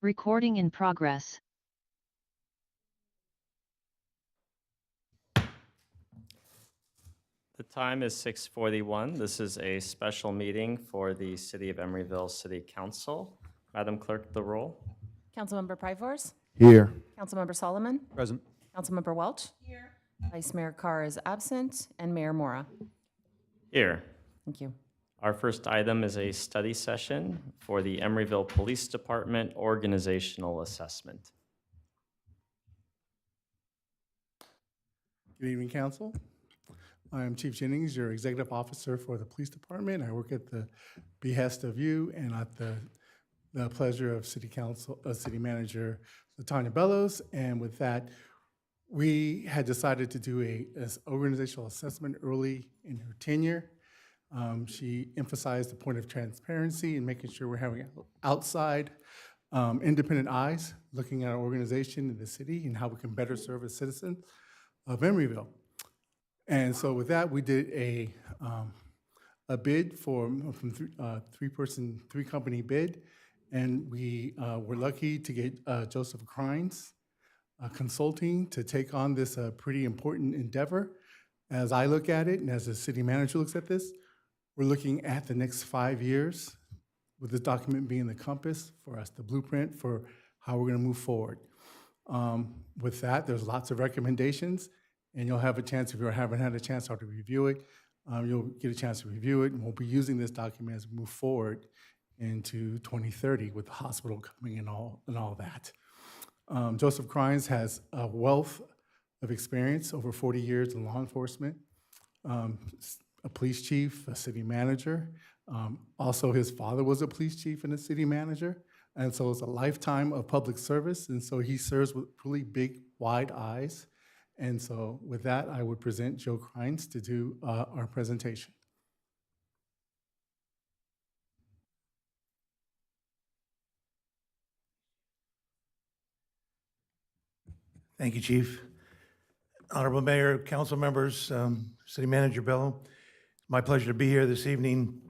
Recording in progress. The time is 6:41. This is a special meeting for the City of Emeryville City Council. Madam Clerk, the roll. Councilmember Pryforce, Here. Councilmember Solomon, Present. Councilmember Welch. Here. Vice Mayor Carr is absent, and Mayor Mora. Here. Thank you. Our first item is a study session for the Emeryville Police Department Organizational Assessment. Good evening, Council. I am Chief Jennings, your Executive Officer for the Police Department. I work at the behest of you and at the pleasure of City Council, City Manager LaTanya Bellows. And with that, we had decided to do an organizational assessment early in her tenure. She emphasized the point of transparency and making sure we're having outside independent eyes looking at our organization in the city and how we can better serve as citizens of Emeryville. And so with that, we did a bid from three company bid, and we were lucky to get Joseph Crines Consulting to take on this pretty important endeavor. As I look at it, and as the city manager looks at this, we're looking at the next 5 years, with this document being the compass for us, the blueprint for how we're going to move forward. With that, there's lots of recommendations, and you'll have a chance, if you haven't had a chance to review it, you'll get a chance to review it, and we'll be using this document as we move forward into 2030 with the hospital coming and all that. Joseph Crines has a wealth of experience, over 40 years in law enforcement, a police chief, a city manager. Also, his father was a police chief and a city manager, and so it's a lifetime of public service, and so he serves with really big, wide eyes. And so with that, I would present Joe Crines to do our presentation. Thank you, Chief. Honorable Mayor, council members, City Manager Bello, my pleasure to be here this evening.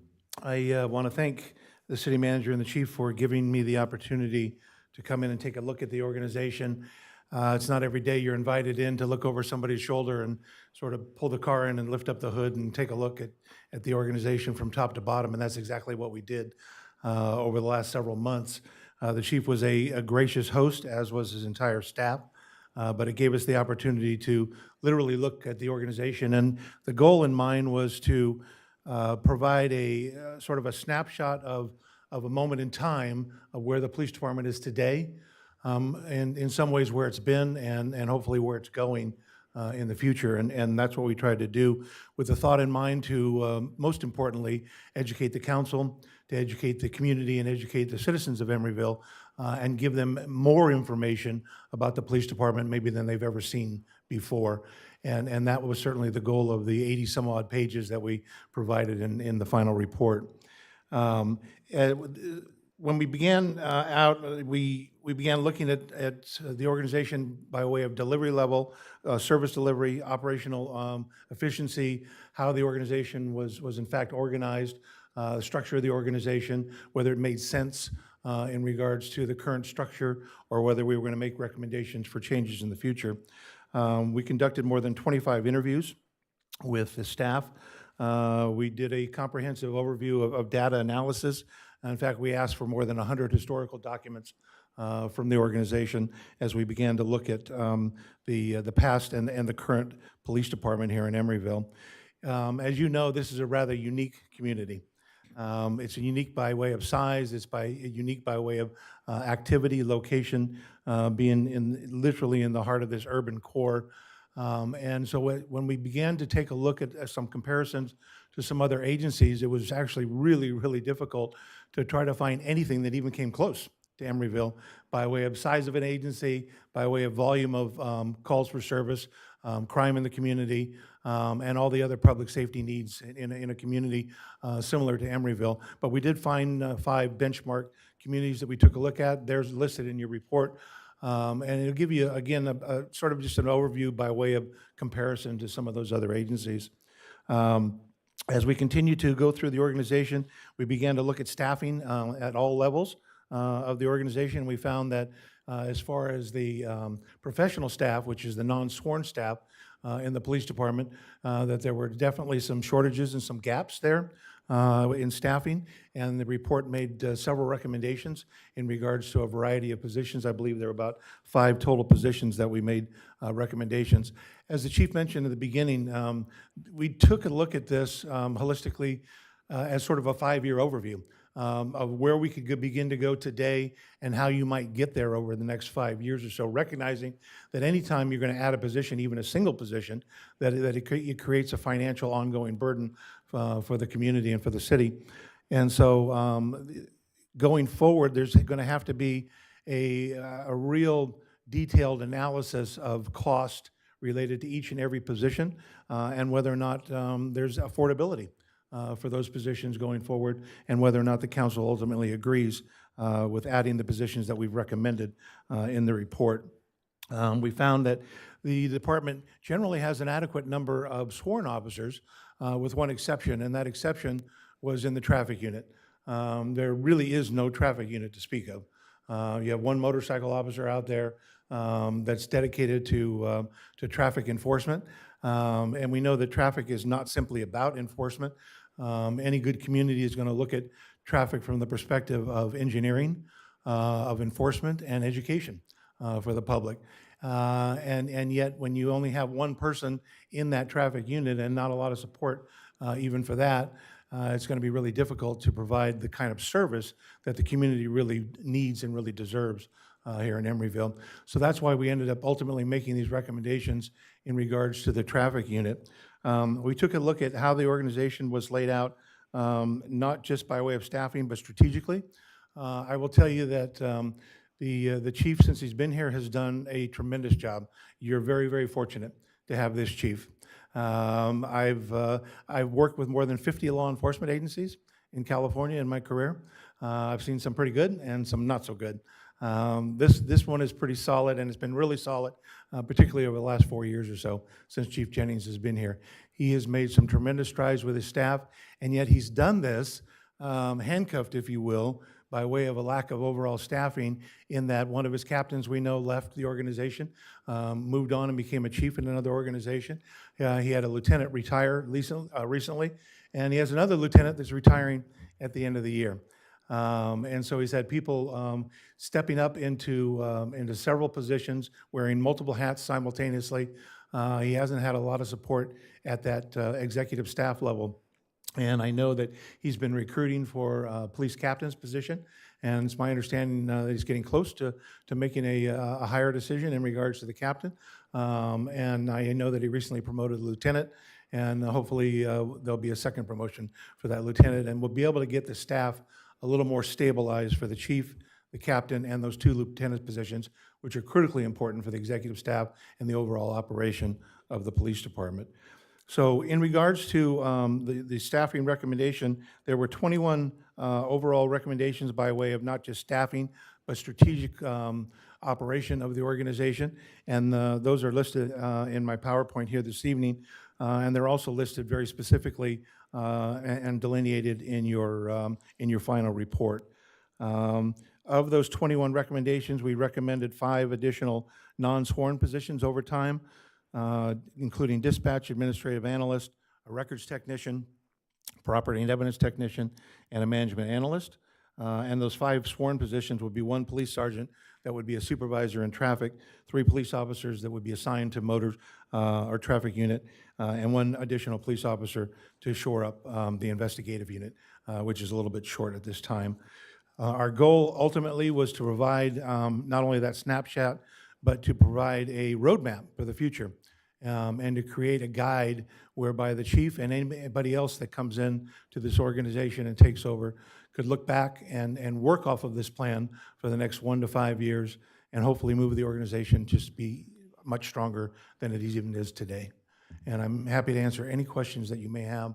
I want to thank the City Manager and the Chief for giving me the opportunity to come in and take a look at the organization. It's not every day you're invited in to look over somebody's shoulder and sort of pull the car in and lift up the hood and take a look at the organization from top to bottom, and that's exactly what we did over the last several months. The Chief was a gracious host, as was his entire staff. But it gave us the opportunity to literally look at the organization. And the goal in mind was to provide a sort of a snapshot of a moment in time of where the police department is today, and in some ways where it's been, and hopefully where it's going in the future. And that's what we tried to do, with the thought in mind to, most importantly, educate the council, to educate the community and educate the citizens of Emeryville, and give them more information about the police department maybe than they've ever seen before. And that was certainly the goal of the 80 some odd pages that we provided in the final report. When we began we began looking at the organization by way of delivery level, service delivery, operational efficiency, how the organization was in fact organized, the structure of the organization, whether it made sense in regards to the current structure, or whether we were going to make recommendations for changes in the future. We conducted more than 25 interviews with the staff. We did a comprehensive overview of data analysis. In fact, we asked for more than 100 historical documents from the organization as we began to look at the past and the current police department here in Emeryville. As you know, this is a rather unique community. It's unique by way of size. It's unique by way of activity, location, being literally in the heart of this urban core. And so when we began to take a look at some comparisons to some other agencies, it was actually really, really difficult to try to find anything that even came close to Emeryville by way of size of an agency, by way of volume of calls for service, crime in the community, and all the other public safety needs in a community similar to Emeryville. But we did find 5 benchmark communities that we took a look at. They're listed in your report. And it'll give you, again, a sort of just an overview by way of comparison to some of those other agencies. As we continue to go through the organization, we began to look at staffing at all levels. of the organization. We found that as far as the professional staff, which is the non-sworn staff in the police department, that there were definitely some shortages and some gaps there in staffing, and the report made several recommendations in regards to a variety of positions. I believe there were about 5 total positions that we made recommendations. As the chief mentioned at the beginning, we took a look at this holistically as sort of a 5-year overview of where we could begin to go today and how you might get there over the next 5 years or so, recognizing that anytime you're going to add a position, even a single position, that it creates a financial ongoing burden for the community and for the city. And so going forward, there's going to have to be a real detailed analysis of cost related to each and every position and whether or not there's affordability for those positions going forward, and whether or not the council ultimately agrees with adding the positions that we've recommended in the report. We found that the department generally has an adequate number of sworn officers, with one exception, and that exception was in the traffic unit. There really is no traffic unit to speak of. You have one motorcycle officer out there that's dedicated to traffic enforcement, and we know that traffic is not simply about enforcement. Any good community is going to look at traffic from the perspective of engineering, of enforcement, and education for the public. And yet, when you only have one person in that traffic unit and not a lot of support even for that, it's going to be really difficult to provide the kind of service that the community really needs and really deserves here in Emeryville. So that's why we ended up ultimately making these recommendations in regards to the traffic unit. We took a look at how the organization was laid out, not just by way of staffing, but strategically. I will tell you that the chief, since he's been here, has done a tremendous job. You're very, very fortunate to have this chief. I've worked with more than 50 law enforcement agencies in California in my career. I've seen some pretty good and some not so good. This one is pretty solid, and it's been really solid, particularly over the last 4 years or so since Chief Jennings has been here. He has made some tremendous strides with his staff, and yet he's done this handcuffed, if you will, by way of a lack of overall staffing, in that one of his captains we know left the organization, moved on and became a chief in another organization. He had a lieutenant retire recently, and he has another lieutenant that's retiring at the end of the year. And so he's had people stepping up into several positions, wearing multiple hats simultaneously. He hasn't had a lot of support at that executive staff level. And I know that he's been recruiting for a police captain's position, and it's my understanding that he's getting close to making a higher decision in regards to the captain. And I know that he recently promoted a lieutenant, and hopefully there'll be a second promotion for that lieutenant, and we'll be able to get the staff a little more stabilized for the chief, the captain, and those 2 lieutenant positions, which are critically important for the executive staff and the overall operation of the police department. So in regards to the staffing recommendation, there were 21 overall recommendations by way of not just staffing, but strategic operation of the organization. And those are listed in my PowerPoint here this evening. And they're also listed very specifically and delineated in your final report. Of those 21 recommendations, we recommended 5 additional non-sworn positions over time, including dispatch, administrative analyst, a records technician, property and evidence technician, and a management analyst. And those 5 sworn positions would be 1 police sergeant that would be a supervisor in traffic, 3 police officers that would be assigned to motor or traffic unit, and 1 additional police officer to shore up the investigative unit, which is a little bit short at this time. Our goal ultimately was to provide not only that snapshot, but to provide a roadmap for the future, and to create a guide whereby the chief and anybody else that comes in to this organization and takes over could look back and work off of this plan for the next 1 to 5 years, and hopefully move the organization just be much stronger than it even is today. And I'm happy to answer any questions that you may have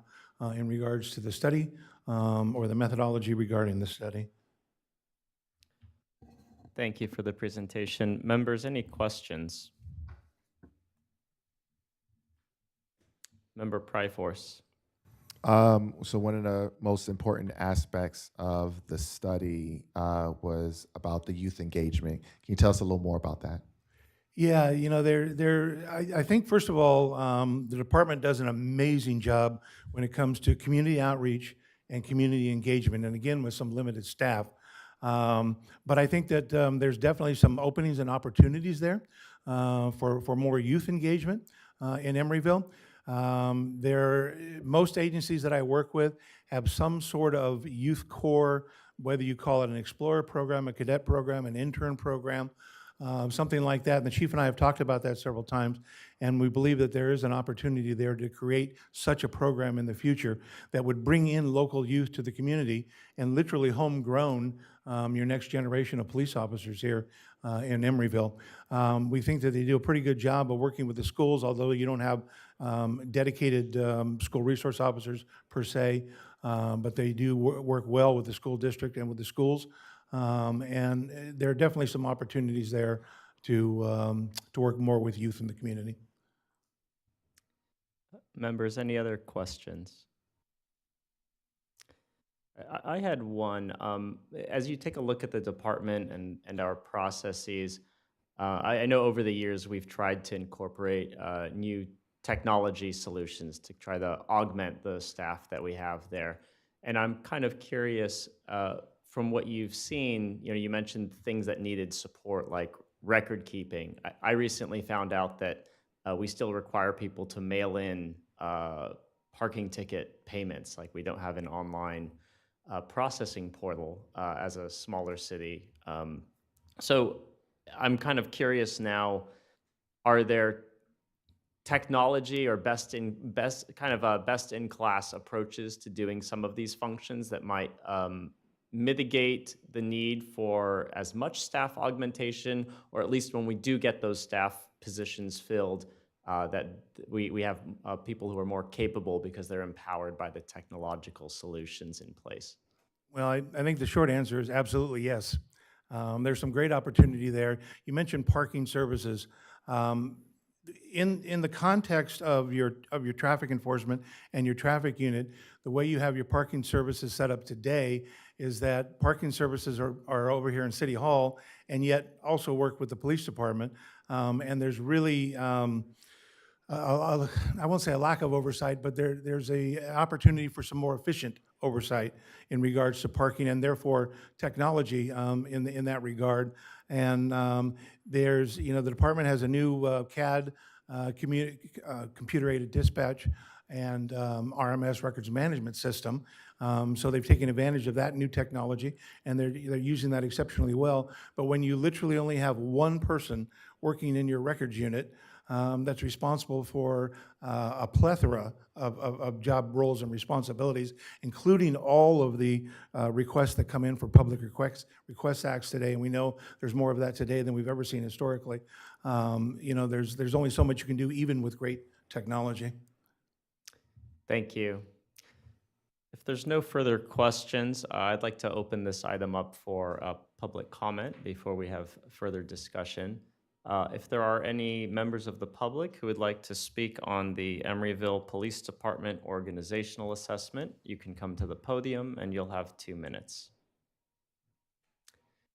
in regards to the study or the methodology regarding the study. Thank you for the presentation. Members, any questions? Member Pryforce. So one of the most important aspects of the study was about the youth engagement. Can you tell us a little more about that? Yeah, I think first of all, the department does an amazing job when it comes to community outreach and community engagement, and again, with some limited staff. But I think that there's definitely some openings and opportunities there for more youth engagement in Emeryville. Most agencies that I work with have some sort of youth core, whether you call it an explorer program, a cadet program, an intern program, something like that. And the chief and I have talked about that several times, and we believe that there is an opportunity there to create such a program in the future that would bring in local youth to the community and literally homegrown your next generation of police officers here in Emeryville. We think that they do a pretty good job of working with the schools, although you don't have dedicated school resource officers per se, but they do work well with the school district and with the schools. And there are definitely some opportunities there to work more with youth in the community. Members, any other questions? I had one. As you take a look at the department and our processes, I know over the years we've tried to incorporate new technology solutions to try to augment the staff that we have there. And I'm kind of curious, from what you've seen, you mentioned things that needed support like record keeping. I recently found out that we still require people to mail in parking ticket payments. Like we don't have an online processing portal as a smaller city. So I'm kind of curious now, are there technology or best in class approaches to doing some of these functions that might mitigate the need for as much staff augmentation, or at least when we do get those staff positions filled, that we have people who are more capable because they're empowered by the technological solutions in place? Well, I think the short answer is absolutely yes. There's some great opportunity there. You mentioned parking services. In the context of your traffic enforcement and your traffic unit, the way you have your parking services set up today is that parking services are over here in City Hall and yet also work with the police department. And there's really, I won't say a lack of oversight, but there's a opportunity for some more efficient oversight in regards to parking and therefore technology in that regard. And the department has a new CAD, computer-aided dispatch, and RMS records management system. So they've taken advantage of that new technology, and they're using that exceptionally well. But when you literally only have one person working in your records unit, that's responsible for a plethora of job roles and responsibilities, including all of the requests that come in for public request acts today. And we know there's more of that today than we've ever seen historically. There's only so much you can do, even with great technology. Thank you. If there's no further questions, I'd like to open this item up for public comment before we have further discussion. If there are any members of the public who would like to speak on the Emeryville Police Department organizational assessment, you can come to the podium and you'll have 2 minutes.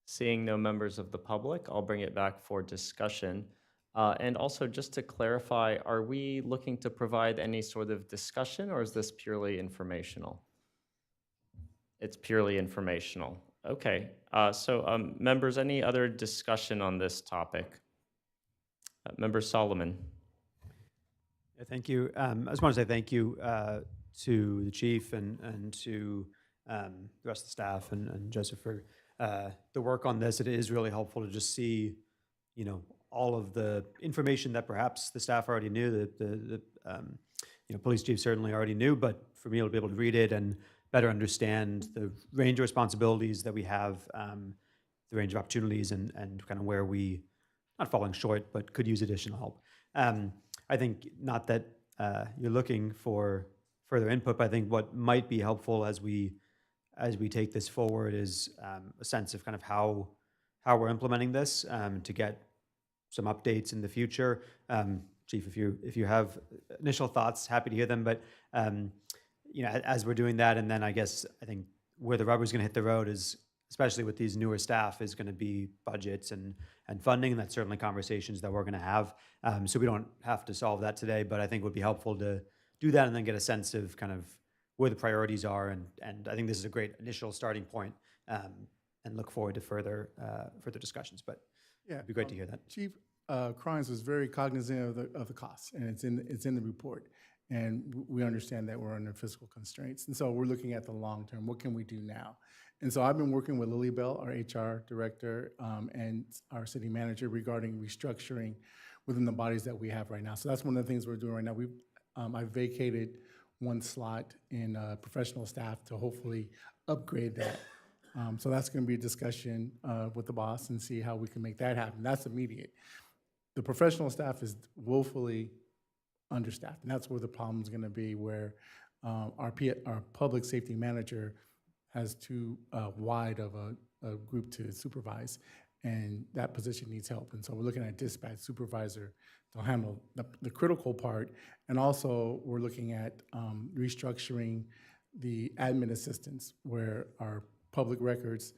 Seeing no members of the public, I'll bring it back for discussion. And also, just to clarify, are we looking to provide any sort of discussion, or is this purely informational? It's purely informational. Okay. So members, any other discussion on this topic? Member Solomon. Yeah, thank you. I just want to say thank you to the chief and to the rest of the staff and Joseph for the work on this. It is really helpful to just see, all of the information that perhaps the staff already knew, that the police chief certainly already knew, but for me to be able to read it and better understand the range of responsibilities that we have, the range of opportunities and kind of where we, not falling short, but could use additional help. I think not that you're looking for further input, but I think what might be helpful as we take this forward is a sense of kind of how we're implementing this to get some updates in the future. Chief, if you have initial thoughts, happy to hear them. But as we're doing that, and then I think where the rubber's going to hit the road is, especially with these newer staff, is going to be budgets and funding. And that's certainly conversations that we're going to have. So we don't have to solve that today, but I think it would be helpful to do that and then get a sense of kind of where the priorities are. And I think this is a great initial starting point, and look forward to further discussions. But Yeah, it'd be great to hear that. Chief Crimes was very cognizant of the costs, and it's in the report. And we understand that we're under fiscal constraints. And so we're looking at the long term. What can we do now? And so I've been working with Lily Bell, our HR director, and our city manager regarding restructuring within the bodies that we have right now. So that's one of the things we're doing right now. I've vacated one slot in professional staff to hopefully upgrade that. So that's going to be a discussion with the boss and see how we can make that happen. That's immediate. The professional staff is woefully understaffed, and that's where the problem's going to be, where our public safety manager has too wide of a group to supervise, and that position needs help. And so we're looking at dispatch supervisor to handle the critical part, and also we're looking at restructuring the admin assistants, where our public records,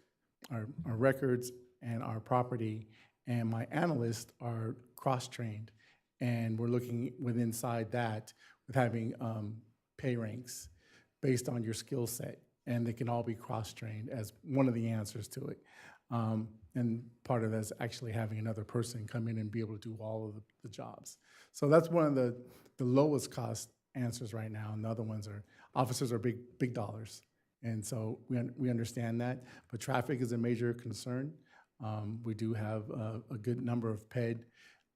our records and our property and my analysts are cross-trained. And we're looking inside that with having pay ranks based on your skill set. And they can all be cross-trained as one of the answers to it. And part of that is actually having another person come in and be able to do all of the jobs. So that's one of the lowest cost answers right now. And the other ones are, officers are big dollars. And so we understand that, but traffic is a major concern. We do have a good number of PED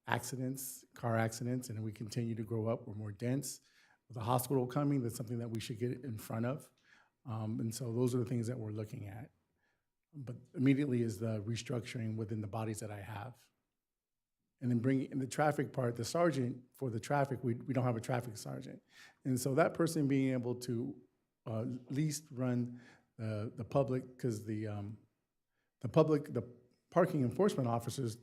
accidents, car accidents, and we continue to grow up. We're more dense. With the hospital coming, that's something that we should get in front of. And so those are the things that we're looking at. But immediately is the restructuring within the bodies that I have. And then bringing in the traffic part, the sergeant for the traffic, we don't have a traffic sergeant. And so that person being able to at least run the public, because the parking enforcement officers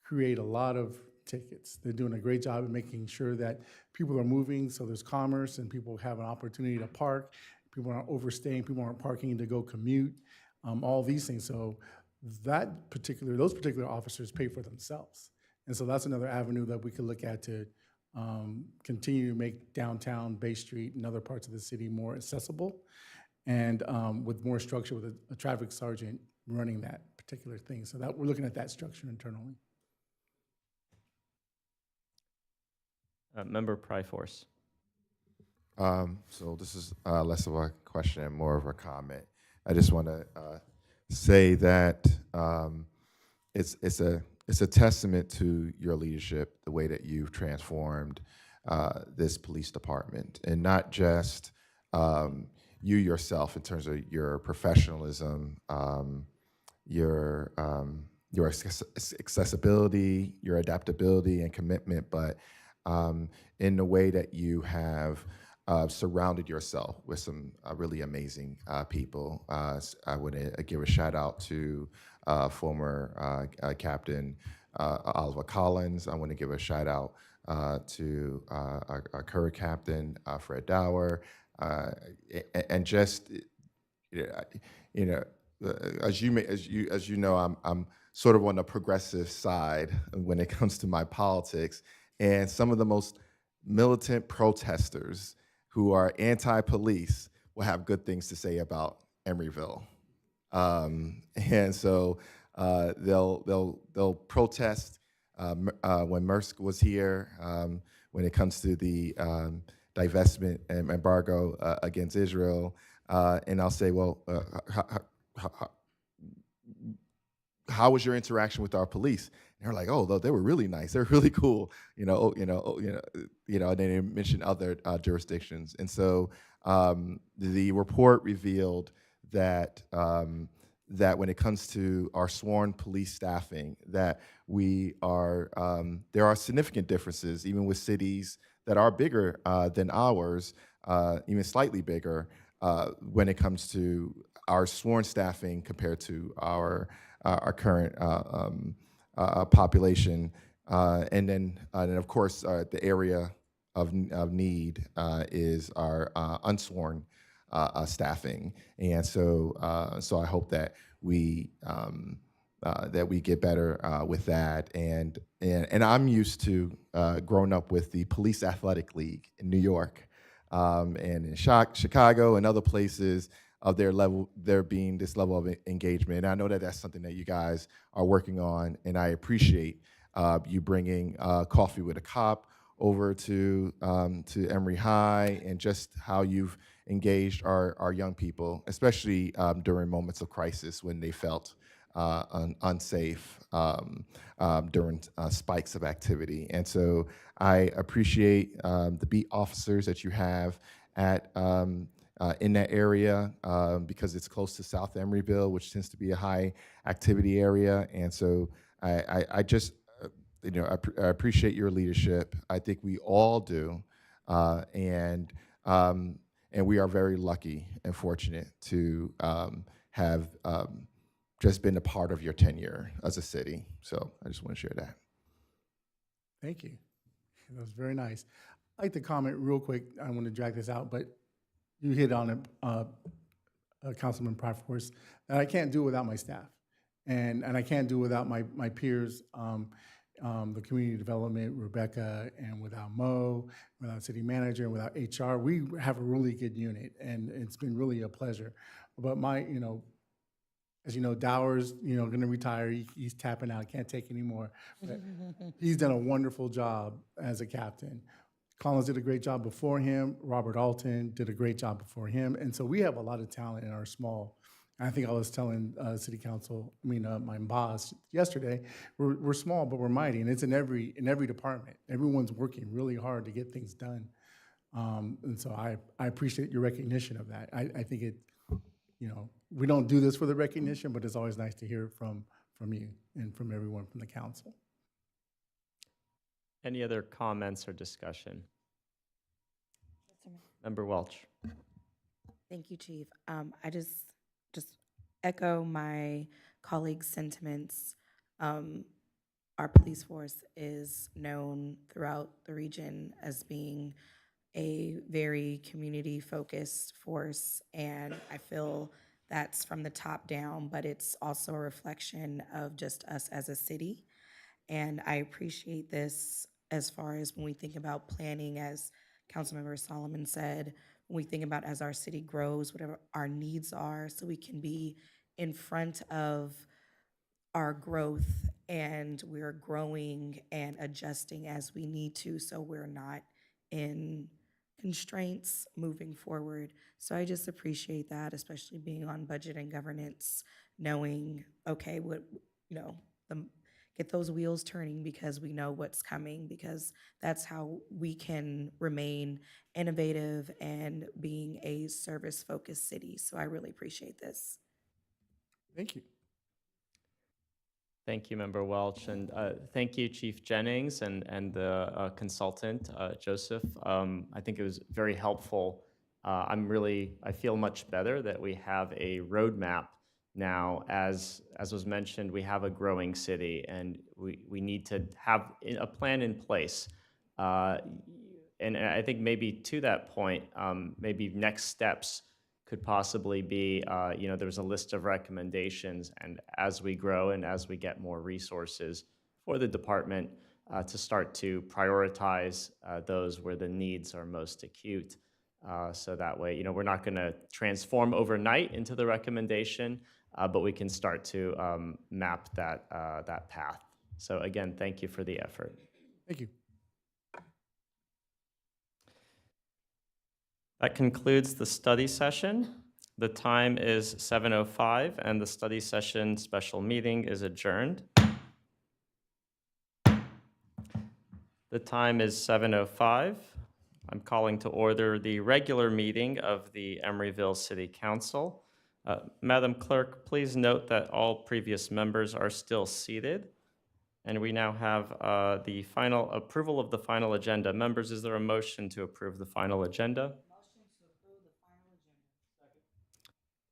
create a lot of tickets. They're doing a great job of making sure that people are moving, so there's commerce and people have an opportunity to park. People aren't overstaying, people aren't parking to go commute, all these things. So those particular officers pay for themselves. And so that's another avenue that we could look at to continue to make downtown, Bay Street, and other parts of the city more accessible, and with more structure, with a traffic sergeant running that particular thing. So that we're looking at that structure internally. Member Pryforce. So this is less of a question and more of a comment. I just want to say that it's a testament to your leadership, the way that you've transformed this police department, and not just you yourself in terms of your professionalism, your accessibility, your adaptability and commitment, but in the way that you have surrounded yourself with some really amazing people. I would give a shout out to former Captain Oliver Collins. I want to give a shout out to our current captain, Fred Dower, and just as you know, I'm sort of on the progressive side when it comes to my politics, and some of the most militant protesters who are anti-police will have good things to say about Emeryville, and so they'll protest when Maersk was here, when it comes to the divestment and embargo against Israel, and I'll say, well, how was your interaction with our police? And they're like, oh, they were really nice. They're really cool. And they mentioned other jurisdictions. And so the report revealed that that when it comes to our sworn police staffing, that there are significant differences, even with cities that are bigger than ours, even slightly bigger, when it comes to our sworn staffing compared to our current population, and then of course the area of need is our unsworn staffing, and so I hope that we get better with that. And I'm used to growing up with the Police Athletic League in New York, and in Chicago and other places of there being this level of engagement. And I know that that's something that you guys are working on, and I appreciate you bringing Coffee with a Cop over to Emory High, and just how you've engaged our young people, especially during moments of crisis when they felt unsafe during spikes of activity. And so I appreciate the beat officers that you have at in that area, because it's close to South Emeryville, which tends to be a high activity area. And so I just, I appreciate your leadership. I think we all do. And we are very lucky and fortunate to have just been a part of your tenure as a city. So I just want to share that. Thank you. That was very nice. I'd like to comment real quick. I don't want to drag this out, but you hit on it, Councilman Pryforce, that I can't do without my staff. And I can't do without my peers, the community development, Rebecca, and without Mo, without city manager, and without HR. We have a really good unit, and it's been really a pleasure. But as you know, Dower's, going to retire. He's tapping out, can't take anymore. But he's done a wonderful job as a captain. Collins did a great job before him. Robert Alton did a great job before him. And so we have a lot of talent in our small. I think I was telling city council, my boss yesterday, we're small, but we're mighty. And it's in every department. Everyone's working really hard to get things done. And so I appreciate your recognition of that. I think it, we don't do this for the recognition, but it's always nice to hear from you and from everyone from the council. Any other comments or discussion? Member Welch. Thank you, Chief. I just echo my colleagues' sentiments. Our police force is known throughout the region as being a very community-focused force, and I feel that's from the top down, but it's also a reflection of just us as a city. And I appreciate this as far as when we think about planning, as Councilmember Solomon said, when we think about as our city grows, whatever our needs are, so we can be in front of our growth, and we're growing and adjusting as we need to, so we're not in constraints moving forward. So I just appreciate that, especially being on budget and governance, knowing, okay, get those wheels turning, because we know what's coming, because that's how we can remain innovative and being a service-focused city. So I really appreciate this. Thank you. Thank you, Member Welch, and thank you, Chief Jennings, and the consultant, Joseph. I think it was very helpful. I feel much better that we have a roadmap now. As was mentioned, we have a growing city, and we need to have a plan in place. And I think maybe to that point, maybe next steps could possibly be, there's a list of recommendations, and as we grow and as we get more resources for the department, to start to prioritize those where the needs are most acute. So that way, we're not going to transform overnight into the recommendation, but we can start to map that path. So again, thank you for the effort. Thank you. That concludes the study session. The time is 7:05, and the study session special meeting is adjourned. The time is 7:05. I'm calling to order the regular meeting of the Emeryville City Council. Madam Clerk, please note that all previous members are still seated. And we now have the final approval of the final agenda. Members, is there a motion to approve the final agenda?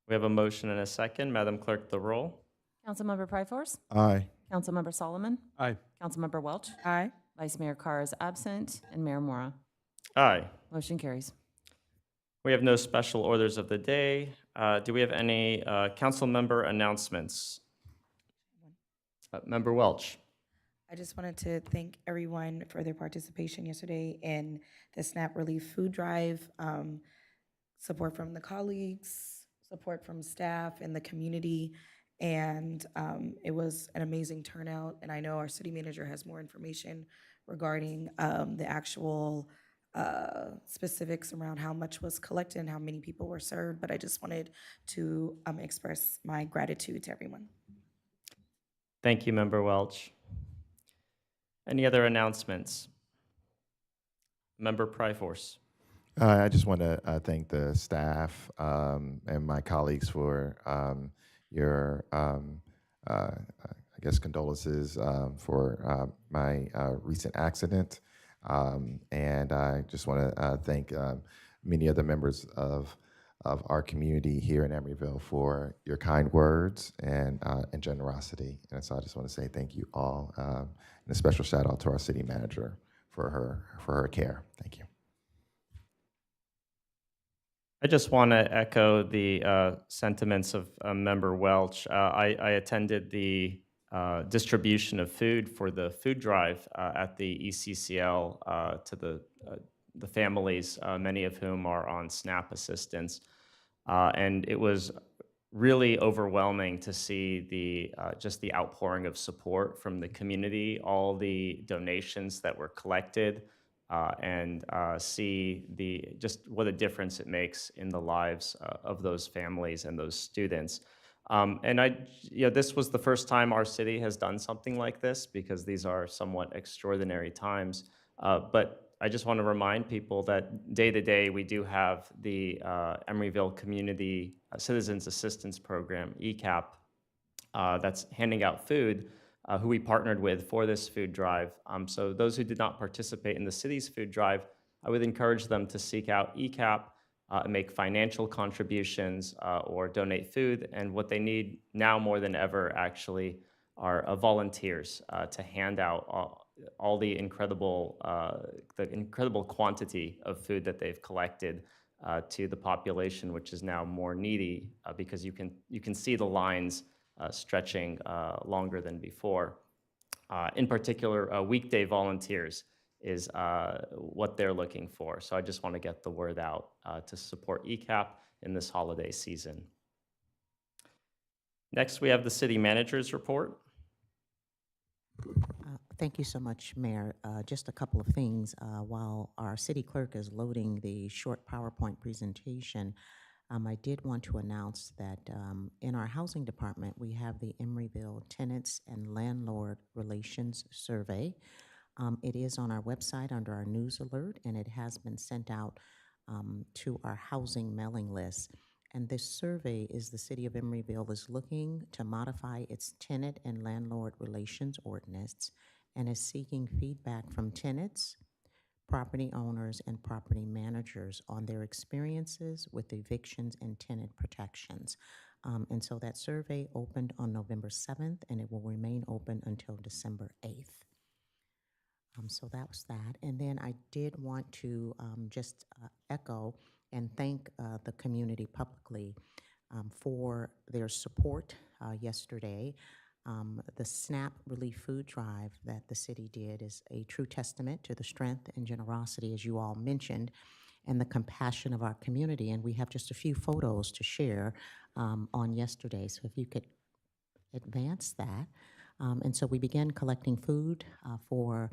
We have a motion and a second. Madam Clerk, the roll. Councilmember Pryforce? Aye. Councilmember Solomon? Aye. Councilmember Welch? Aye. Vice Mayor Carr is absent, and Mayor Mora. Aye. Motion carries. We have no special orders of the day. Do we have any council member announcements? Member Welch. I just wanted to thank everyone for their participation yesterday in the SNAP Relief Food Drive. Support from the colleagues, support from staff and the community, and it was an amazing turnout. And I know our city manager has more information regarding the actual specifics around how much was collected and how many people were served, but I just wanted to express my gratitude to everyone. Thank you, Member Welch. Any other announcements? Member Pryforce. I just want to thank the staff and my colleagues for your, I guess, condolences for my recent accident. And I just want to thank many other members of our community here in Emeryville for your kind words and generosity. And so I just want to say thank you all, and a special shout out to our city manager for her care. Thank you. I just want to echo the sentiments of Member Welch. I attended the distribution of food for the food drive at the ECCL to the families, many of whom are on SNAP assistance. And it was really overwhelming to see the just the outpouring of support from the community, all the donations that were collected, and see just what a difference it makes in the lives of those families and those students. And this was the first time our city has done something like this because these are somewhat extraordinary times. But I just want to remind people that day to day we do have the Emeryville Community Citizens Assistance Program, ECAP, that's handing out food, who we partnered with for this food drive. So those who did not participate in the city's food drive, I would encourage them to seek out ECAP and make financial contributions or donate food. And what they need now more than ever actually are volunteers to hand out all the incredible quantity of food that they've collected to the population, which is now more needy because you can see the lines stretching longer than before. In particular, weekday volunteers is what they're looking for. So I just want to get the word out to support ECAP in this holiday season. Next, we have the city manager's report. Thank you so much, Mayor. Just a couple of things. While our city clerk is loading the short PowerPoint presentation, I did want to announce that in our housing department, we have the Emeryville Tenants and Landlord Relations Survey. It is on our website under our news alert, and it has been sent out to our housing mailing list. And this survey is the city of Emeryville is looking to modify its tenant and landlord relations ordinance and is seeking feedback from tenants, property owners, and property managers on their experiences with evictions and tenant protections. And so that survey opened on November 7th, and it will remain open until December 8th. So that was that. And then I did want to just echo and thank the community publicly for their support yesterday. The SNAP Relief Food Drive that the city did is a true testament to the strength and generosity, as you all mentioned, and the compassion of our community. And we have just a few photos to share on yesterday. So if you could advance that. And so we began collecting food for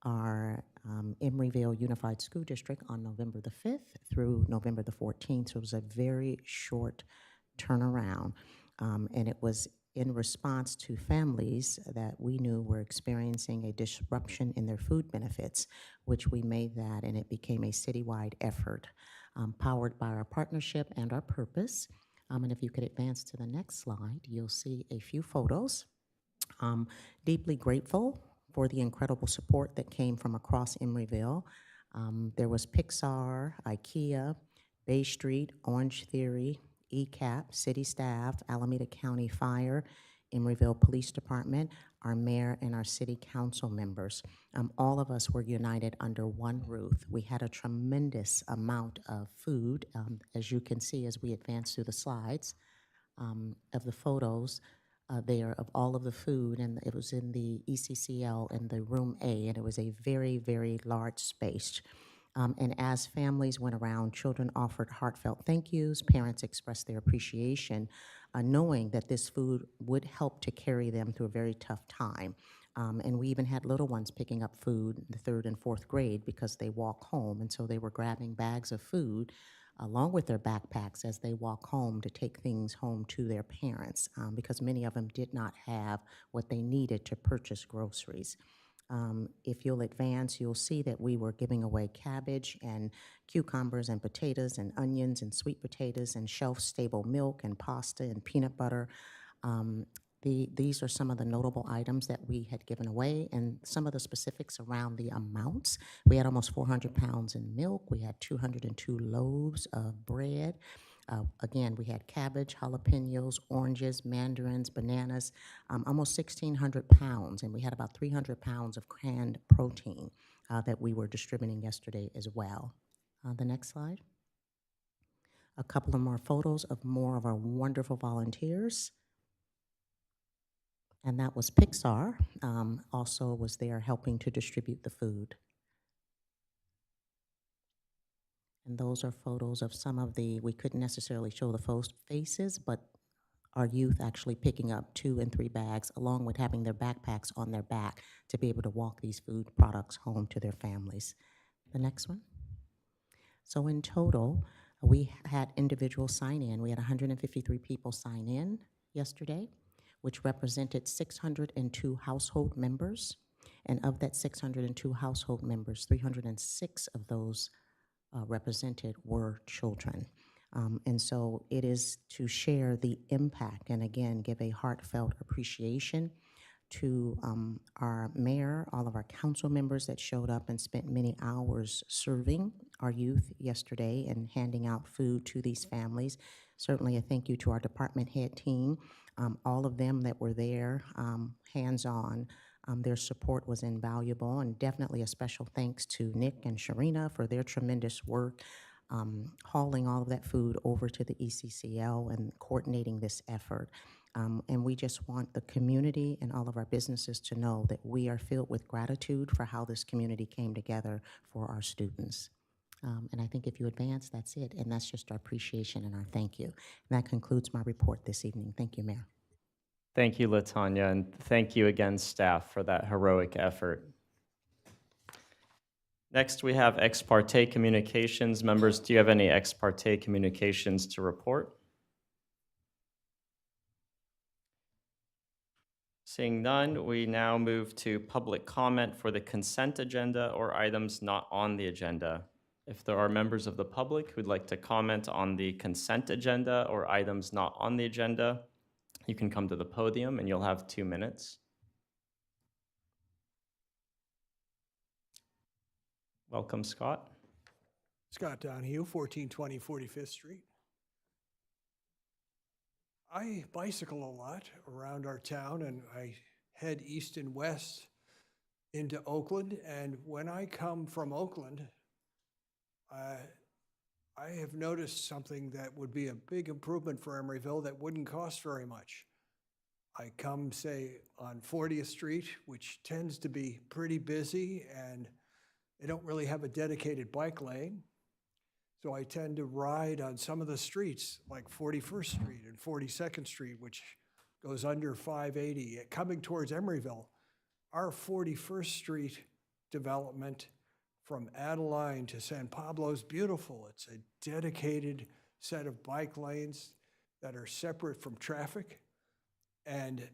our Emeryville Unified School District on November the 5th through November the 14th. So it was a very short turnaround. And it was in response to families that we knew were experiencing a disruption in their food benefits, which we made that, and it became a citywide effort powered by our partnership and our purpose. And if you could advance to the next slide, you'll see a few photos. Deeply grateful for the incredible support that came from across Emeryville. There was Pixar, IKEA, Bay Street, Orange Theory, ECAP, city staff, Alameda County Fire, Emeryville Police Department, our mayor, and our city council members. All of us were united under one roof. We had a tremendous amount of food, as you can see as we advance through the slides of the photos there of all of the food, and it was in the ECCL in the room A, and it was a very, very large space. And as families went around, children offered heartfelt thank yous, parents expressed their appreciation, knowing that this food would help to carry them through a very tough time. And we even had little ones picking up food in the 3rd and 4th grade because they walk home, and so they were grabbing bags of food along with their backpacks as they walk home to take things home to their parents, because many of them did not have what they needed to purchase groceries. If you'll advance, you'll see that we were giving away cabbage and cucumbers and potatoes and onions and sweet potatoes and shelf-stable milk and pasta and peanut butter. These are some of the notable items that we had given away and some of the specifics around the amounts. We had almost 400 pounds in milk. We had 202 loaves of bread. Again, we had cabbage, jalapenos, oranges, mandarins, bananas, almost 1,600 pounds, and we had about 300 pounds of canned protein that we were distributing yesterday as well. The next slide. A couple of more photos of more of our wonderful volunteers. And that was Pixar, also was there helping to distribute the food. And those are photos of some of the, we couldn't necessarily show the faces, but our youth actually picking up 2 and 3 bags, along with having their backpacks on their back to be able to walk these food products home to their families. The next one. So in total, we had individuals sign in. We had 153 people sign in yesterday, which represented 602 household members. And of that 602 household members, 306 of those represented were children. And so it is to share the impact and again, give a heartfelt appreciation to our mayor, all of our council members that showed up and spent many hours serving our youth yesterday and handing out food to these families. Certainly a thank you to our department head team, all of them that were there, hands-on. Their support was invaluable, and definitely a special thanks to Nick and Sharina for their tremendous work hauling all of that food over to the ECCL and coordinating this effort. And we just want the community and all of our businesses to know that we are filled with gratitude for how this community came together for our students. And I think if you advance, that's it. And that's just our appreciation and our thank you. And that concludes my report this evening. Thank you, Mayor. Thank you, LaTanya, and thank you again, staff, for that heroic effort. Next, we have ex parte communications. Members, do you have any ex parte communications to report? Seeing none, we now move to public comment for the consent agenda or items not on the agenda. If there are members of the public who'd like to comment on the consent agenda or items not on the agenda, you can come to the podium and you'll have 2 minutes. Welcome, Scott. Scott Donahue, 1420 45th Street. I bicycle a lot around our town, and I head east and west into Oakland. And when I come from Oakland, I have noticed something that would be a big improvement for Emeryville that wouldn't cost very much. I come, say, on 40th Street, which tends to be pretty busy, and they don't really have a dedicated bike lane. So I tend to ride on some of the streets, like 41st Street and 42nd Street, which goes under 580. Coming towards Emeryville, our 41st Street development from Adeline to San Pablo is beautiful. It's a dedicated set of bike lanes that are separate from traffic. And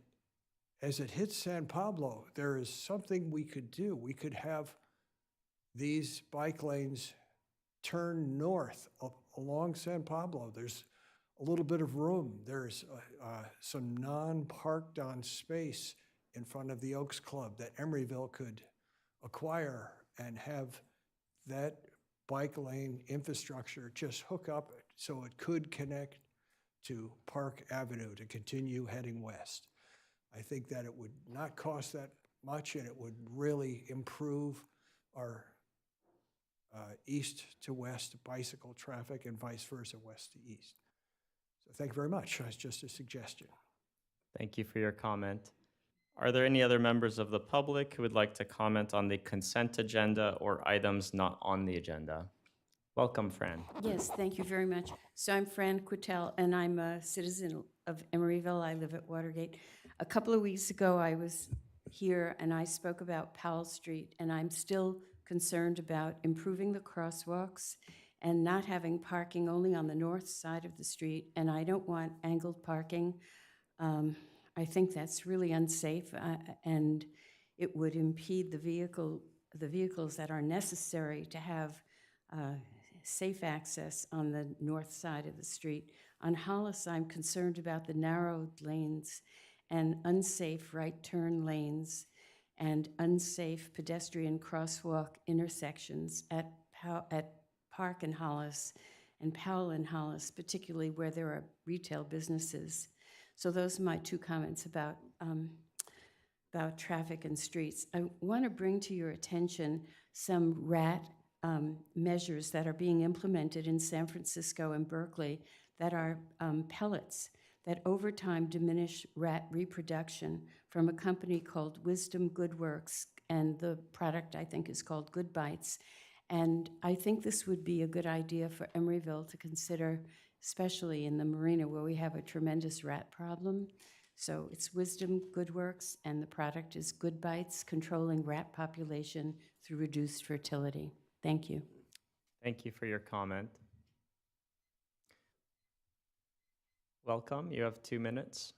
as it hits San Pablo, there is something we could do. We could have these bike lanes turn north along San Pablo. There's a little bit of room. There's some non-parked on space in front of the Oaks Club that Emeryville could acquire and have that bike lane infrastructure just hook up so it could connect to Park Avenue to continue heading west. I think that it would not cost that much, and it would really improve our east to west bicycle traffic and vice versa, west to east. So thank you very much. That's just a suggestion. Thank you for your comment. Are there any other members of the public who would like to comment on the consent agenda or items not on the agenda? Welcome, Fran. Yes, thank you very much. So I'm Fran Quittel, and I'm a citizen of Emeryville. I live at Watergate. A couple of weeks ago, I was here and I spoke about Powell Street, and I'm still concerned about improving the crosswalks and not having parking only on the north side of the street, and I don't want angled parking. I think that's really unsafe, and it would impede the vehicles that are necessary to have safe access on the north side of the street. On Hollis, I'm concerned about the narrowed lanes and unsafe right turn lanes and unsafe pedestrian crosswalk intersections at Park and Hollis and Powell and Hollis, particularly where there are retail businesses. So those are my two comments about traffic and streets. I want to bring to your attention some rat measures that are being implemented in San Francisco and Berkeley that are pellets that over time diminish rat reproduction from a company called Wisdom Good Works, and the product I think is called Good Bites. And I think this would be a good idea for Emeryville to consider, especially in the marina where we have a tremendous rat problem. So it's Wisdom Good Works, and the product is Good Bites, controlling rat population through reduced fertility. Thank you. Thank you for your comment. Welcome. You have 2 minutes.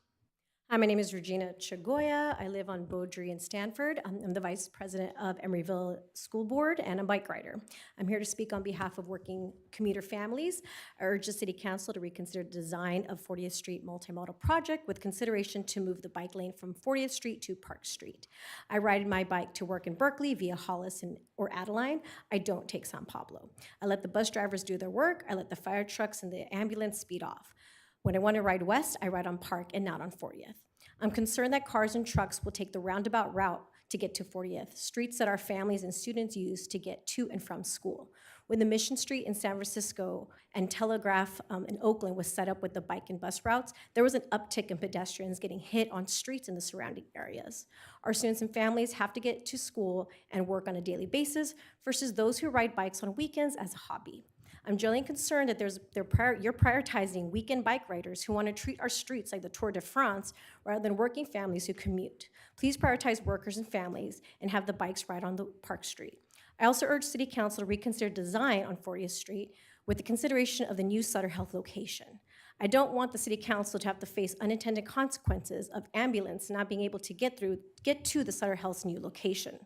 Hi, my name is Regina Chagoya. I live on Beaudry in Stanford. I'm the vice president of Emeryville School Board and a bike rider. I'm here to speak on behalf of working commuter families. I urge the City Council to reconsider the design of 40th Street multimodal project with consideration to move the bike lane from 40th Street to Park Street. I ride my bike to work in Berkeley via Hollis or Adeline. I don't take San Pablo. I let the bus drivers do their work. I let the fire trucks and the ambulance speed off. When I want to ride west, I ride on Park and not on 40th. I'm concerned that cars and trucks will take the roundabout route to get to 40th, streets that our families and students use to get to and from school. When the Mission Street in San Francisco and Telegraph in Oakland was set up with the bike and bus routes, there was an uptick in pedestrians getting hit on streets in the surrounding areas. Our students and families have to get to school and work on a daily basis versus those who ride bikes on weekends as a hobby. I'm genuinely concerned that you're prioritizing weekend bike riders who want to treat our streets like the Tour de France rather than working families who commute. Please prioritize workers and families and have the bikes ride on the Park Street. I also urge City Council to reconsider design on 40th Street with the consideration of the new Sutter Health location. I don't want the City Council to have to face unintended consequences of ambulance not being able to get to the Sutter Health's new location.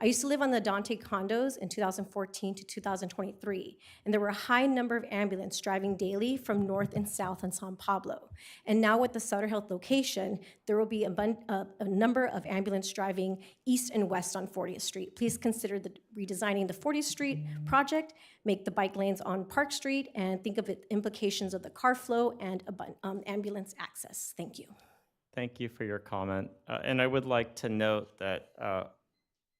I used to live on the Dante condos in 2014 to 2023, and there were a high number of ambulance driving daily from north and south on San Pablo. And now with the Sutter Health location, there will be a number of ambulance driving east and west on 40th Street. Please consider redesigning the 40th Street project, make the bike lanes on Park Street, and think of the implications of the car flow and ambulance access. Thank you. Thank you for your comment. And I would like to note that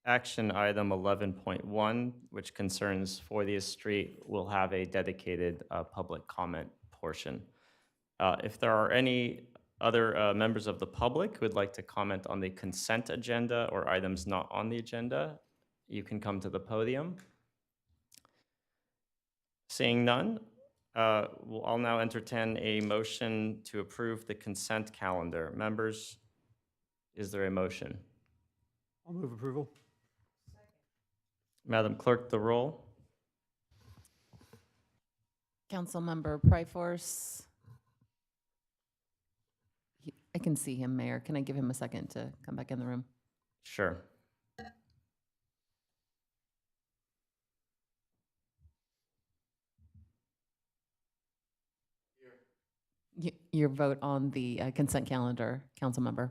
action item 11.1, which concerns 40th Street, will have a dedicated public comment portion. If there are any other members of the public who would like to comment on the consent agenda or items not on the agenda, you can come to the podium. Seeing none, I'll now entertain a motion to approve the consent calendar. Members, is there a motion? I'll move approval. Madam Clerk, the roll. Councilmember Pryforce. I can see him, Mayor. Can I give him a second to come back in the room? Sure. Your vote on the consent calendar, Councilmember.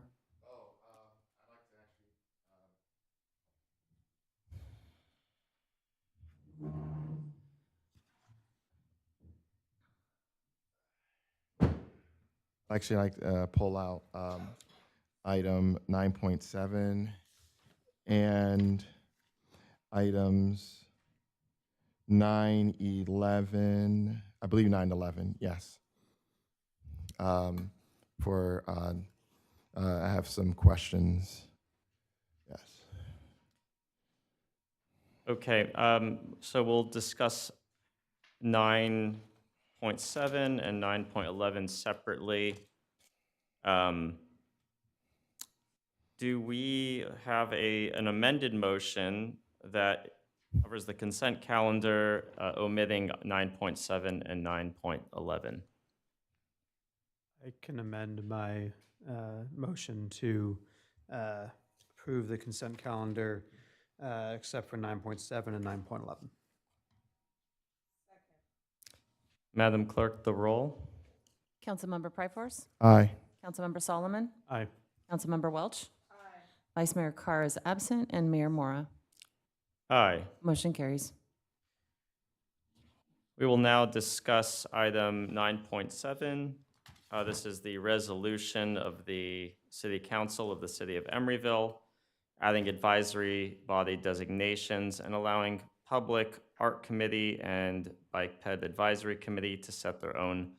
Actually, I pull out item 9.7, and items 911, I believe 911, yes. For, I have some questions. Yes. Okay, so we'll discuss 9.7 and 9.11 separately. Do we have an amended motion that covers the consent calendar, omitting 9.7 and 9.11? I can amend my motion to approve the consent calendar except for 9.7 and 9.11. Madam Clerk, the roll. Councilmember Pryforce? Aye. Councilmember Solomon? Aye. Councilmember Welch? Vice Mayor Carr is absent, and Mayor Mora. Aye. Motion carries. We will now discuss item 9.7. This is the resolution of the City Council of the City of Emeryville, adding advisory body designations and allowing Public Art Committee and Bike Ped Advisory Committee to set their own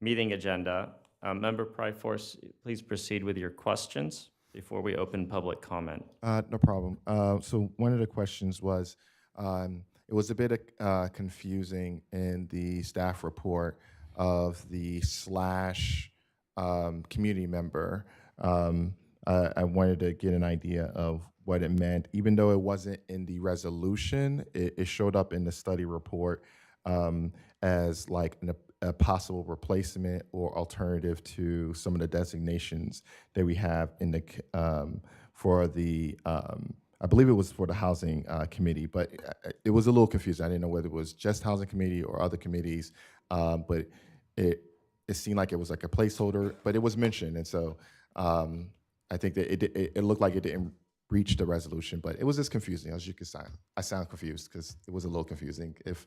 meeting agenda. Member Pryforce, please proceed with your questions before we open public comment. No problem. So one of the questions was, it was a bit confusing in the staff report of the slash community member. I wanted to get an idea of what it meant. Even though it wasn't in the resolution, it showed up in the study report as like a possible replacement or alternative to some of the designations that we have in the for the I believe it was for the housing committee, but it was a little confusing. I didn't know whether it was just housing committee or other committees, but it seemed like it was like a placeholder, but it was mentioned, and so I think that it looked like it didn't reach the resolution, but it was just confusing. As you can see, I sound confused because it was a little confusing. If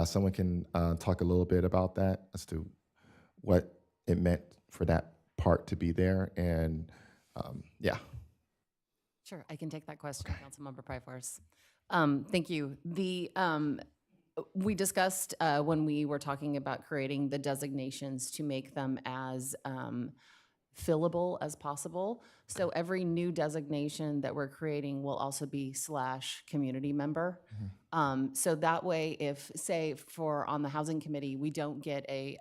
someone can talk a little bit about that as to what it meant for that part to be there, and yeah. Sure, I can take that question, Councilmember Pryforce. Thank you. We discussed when we were talking about creating the designations to make them as fillable as possible. So every new designation that we're creating will also be slash community member. So that way, if, say, for on the housing committee, we don't get a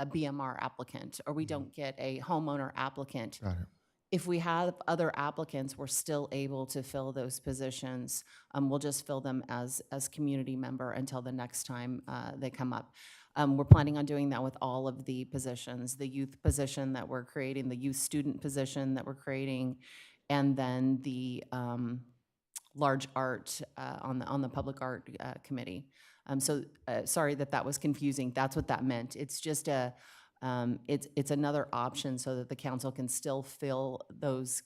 BMR applicant, or we don't get a homeowner applicant, Got it. if we have other applicants, we're still able to fill those positions. We'll just fill them as community member until the next time they come up. We're planning on doing that with all of the positions, the youth position that we're creating, the youth student position that we're creating, and then the large art on the public art committee. Sorry that was confusing. That's what that meant. It's just it's another option so that the council can still fill those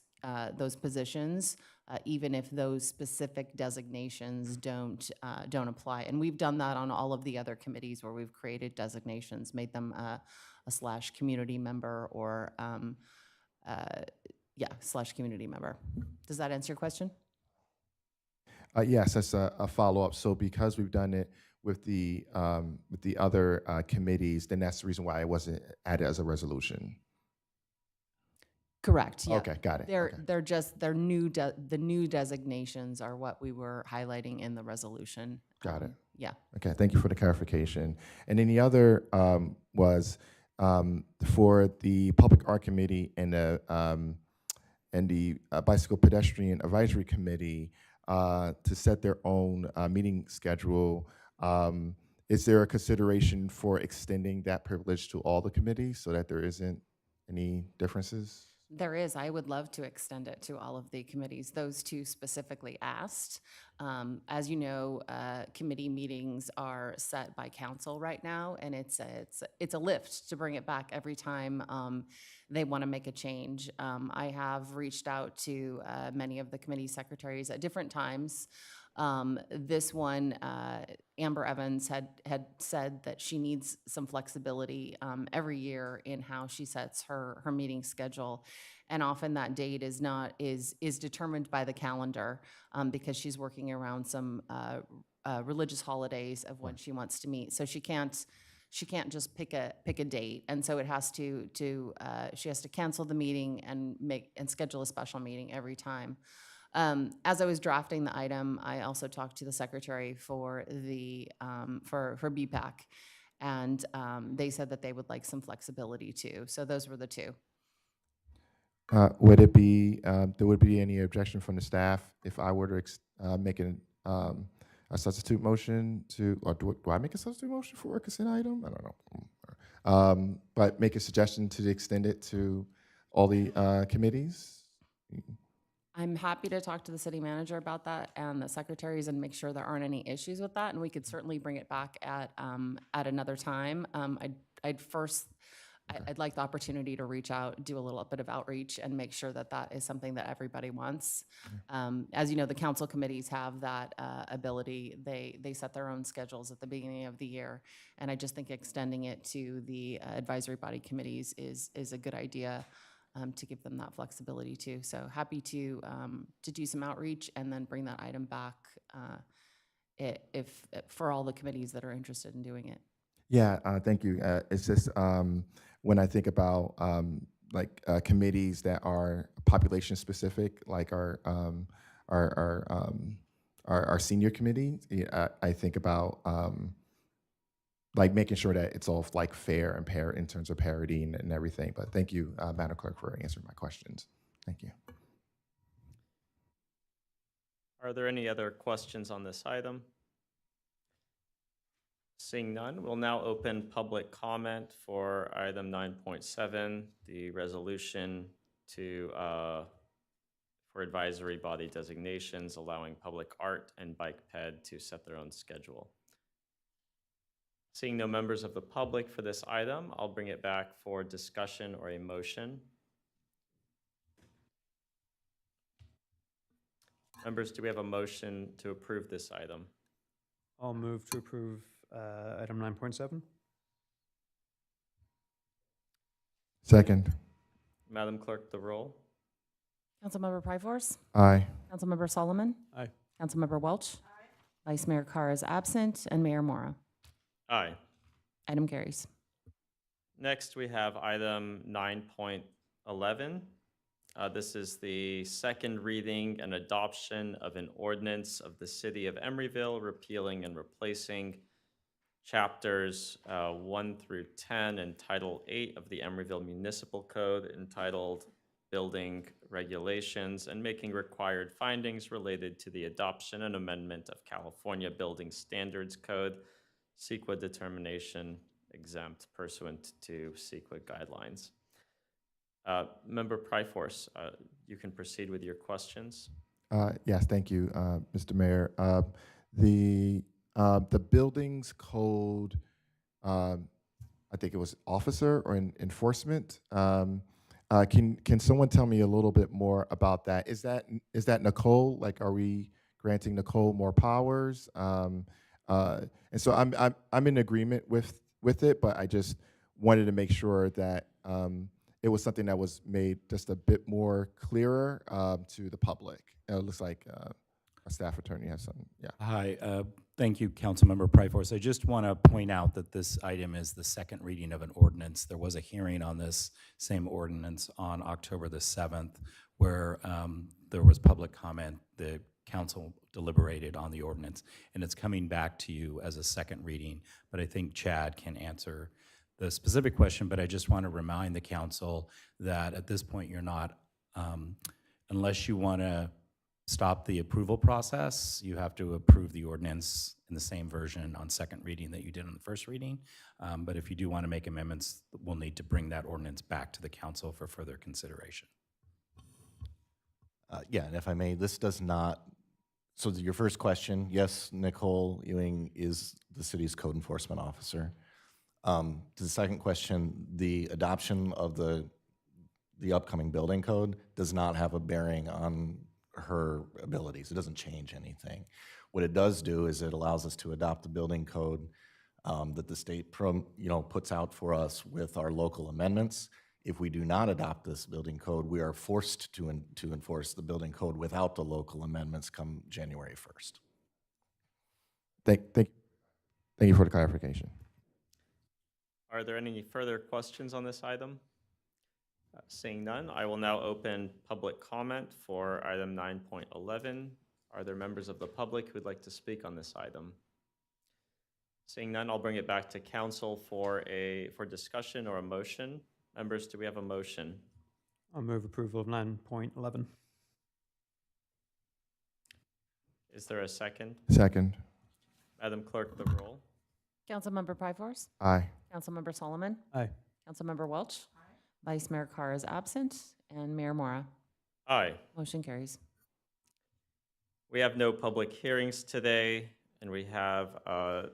positions, even if those specific designations don't apply. And we've done that on all of the other committees where we've created designations, made them a slash community member or slash community member. Does that answer your question? Yes, that's a follow-up. So because we've done it with the other committees, then that's the reason why it wasn't added as a resolution. Correct. Yeah. Okay, got it. They're new. The new designations are what we were highlighting in the resolution. Got it. Yeah. Okay, thank you for the clarification. And then the other was for the Public Art Committee and the Bicycle Pedestrian Advisory Committee to set their own meeting schedule. Is there a consideration for extending that privilege to all the committees so that there isn't any differences? There is. I would love to extend it to all of the committees. Those two specifically asked. As you know, committee meetings are set by council right now, and it's a lift to bring it back every time they want to make a change. I have reached out to many of the committee secretaries at different times This one, Amber Evans had said that she needs some flexibility every year in how she sets her meeting schedule. And often that date is determined by the calendar because she's working around some religious holidays of when she wants to meet. So she can't just pick a date, and so it has to she has to cancel the meeting and schedule a special meeting every time. As I was drafting the item, I also talked to the secretary for the for BPAC, and they said that they would like some flexibility too. So those were the two. Would it be, there would be any objection from the staff if I were to make a substitute motion to, or do I make a substitute motion for a consent item? I don't know. But make a suggestion to extend it to all the committees? I'm happy to talk to the city manager about that and the secretaries and make sure there aren't any issues with that, and we could certainly bring it back at another time. I'd like the opportunity to reach out, do a little bit of outreach, and make sure that that is something that everybody wants. As you know, the council committees have that ability. They set their own schedules at the beginning of the year, and I just think extending it to the advisory body committees is a good idea to give them that flexibility too. So happy to do some outreach and then bring that item back if for all the committees that are interested in doing it. Yeah, thank you. It's just when I think about committees that are population specific, like our senior committee, I think about like making sure that it's all like fair and in terms of parity and everything. But thank you, Madam Clerk, for answering my questions. Thank you. Are there any other questions on this item? Seeing none, we'll now open public comment for item 9.7, the resolution for advisory body designations, allowing public art and bike ped to set their own schedule. Seeing no members of the public for this item, I'll bring it back for discussion or a motion. Members, do we have a motion to approve this item? I'll move to approve item 9.7. Second. Madam Clerk, the roll. Councilmember Pryforce? Aye. Councilmember Solomon? Aye. Councilmember Welch? Vice Mayor Carr is absent, and Mayor Mora. Aye. Item carries. Next, we have item 9.11. This is the second reading and adoption of an ordinance of the City of Emeryville repealing and replacing chapters 1 through 10 and Title 8 of the Emeryville Municipal Code entitled Building Regulations and making required findings related to the adoption and amendment of California Building Standards Code, CEQA determination exempt pursuant to CEQA guidelines. Member Pryforce, you can proceed with your questions. Yes, thank you, Mr. Mayor. The buildings code, I think it was officer or enforcement. Can someone tell me a little bit more about that? Is that Nicole? Like, are we granting Nicole more powers? And so I'm in agreement with it, but I just wanted to make sure that it was something that was made just a bit more clearer to the public. It looks like a staff attorney has something. Yeah. Hi, thank you, Councilmember Pryforce. I just want to point out that this item is the second reading of an ordinance. There was a hearing on this same ordinance on October the 7th, where there was public comment. The council deliberated on the ordinance, and it's coming back to you as a second reading. But I think Chad can answer the specific question, but I just want to remind the council that at this point you're not, unless you want to stop the approval process, you have to approve the ordinance in the same version on second reading that you did on the first reading. But if you do want to make amendments, we'll need to bring that ordinance back to the council for further consideration. Yeah, and if I may, this does not, so your first question, yes, Nicole Ewing is the city's code enforcement officer. To the second question, the adoption of the upcoming building code does not have a bearing on her abilities. It doesn't change anything. What it does do is it allows us to adopt the building code that the state puts out for us with our local amendments. If we do not adopt this building code, we are forced to enforce the building code without the local amendments come January 1st. Thank you for the clarification. Are there any further questions on this item? Seeing none, I will now open public comment for item 9.11. Are there members of the public who'd like to speak on this item? Seeing none, I'll bring it back to council for discussion or a motion. Members, do we have a motion? I'll move approval of 9.11. Is there a second? Second. Madam Clerk, the roll. Councilmember Pryforce? Aye. Councilmember Solomon? Aye. Councilmember Welch? Vice Mayor Carr is absent, and Mayor Mora. Aye. Motion carries. We have no public hearings today, and we have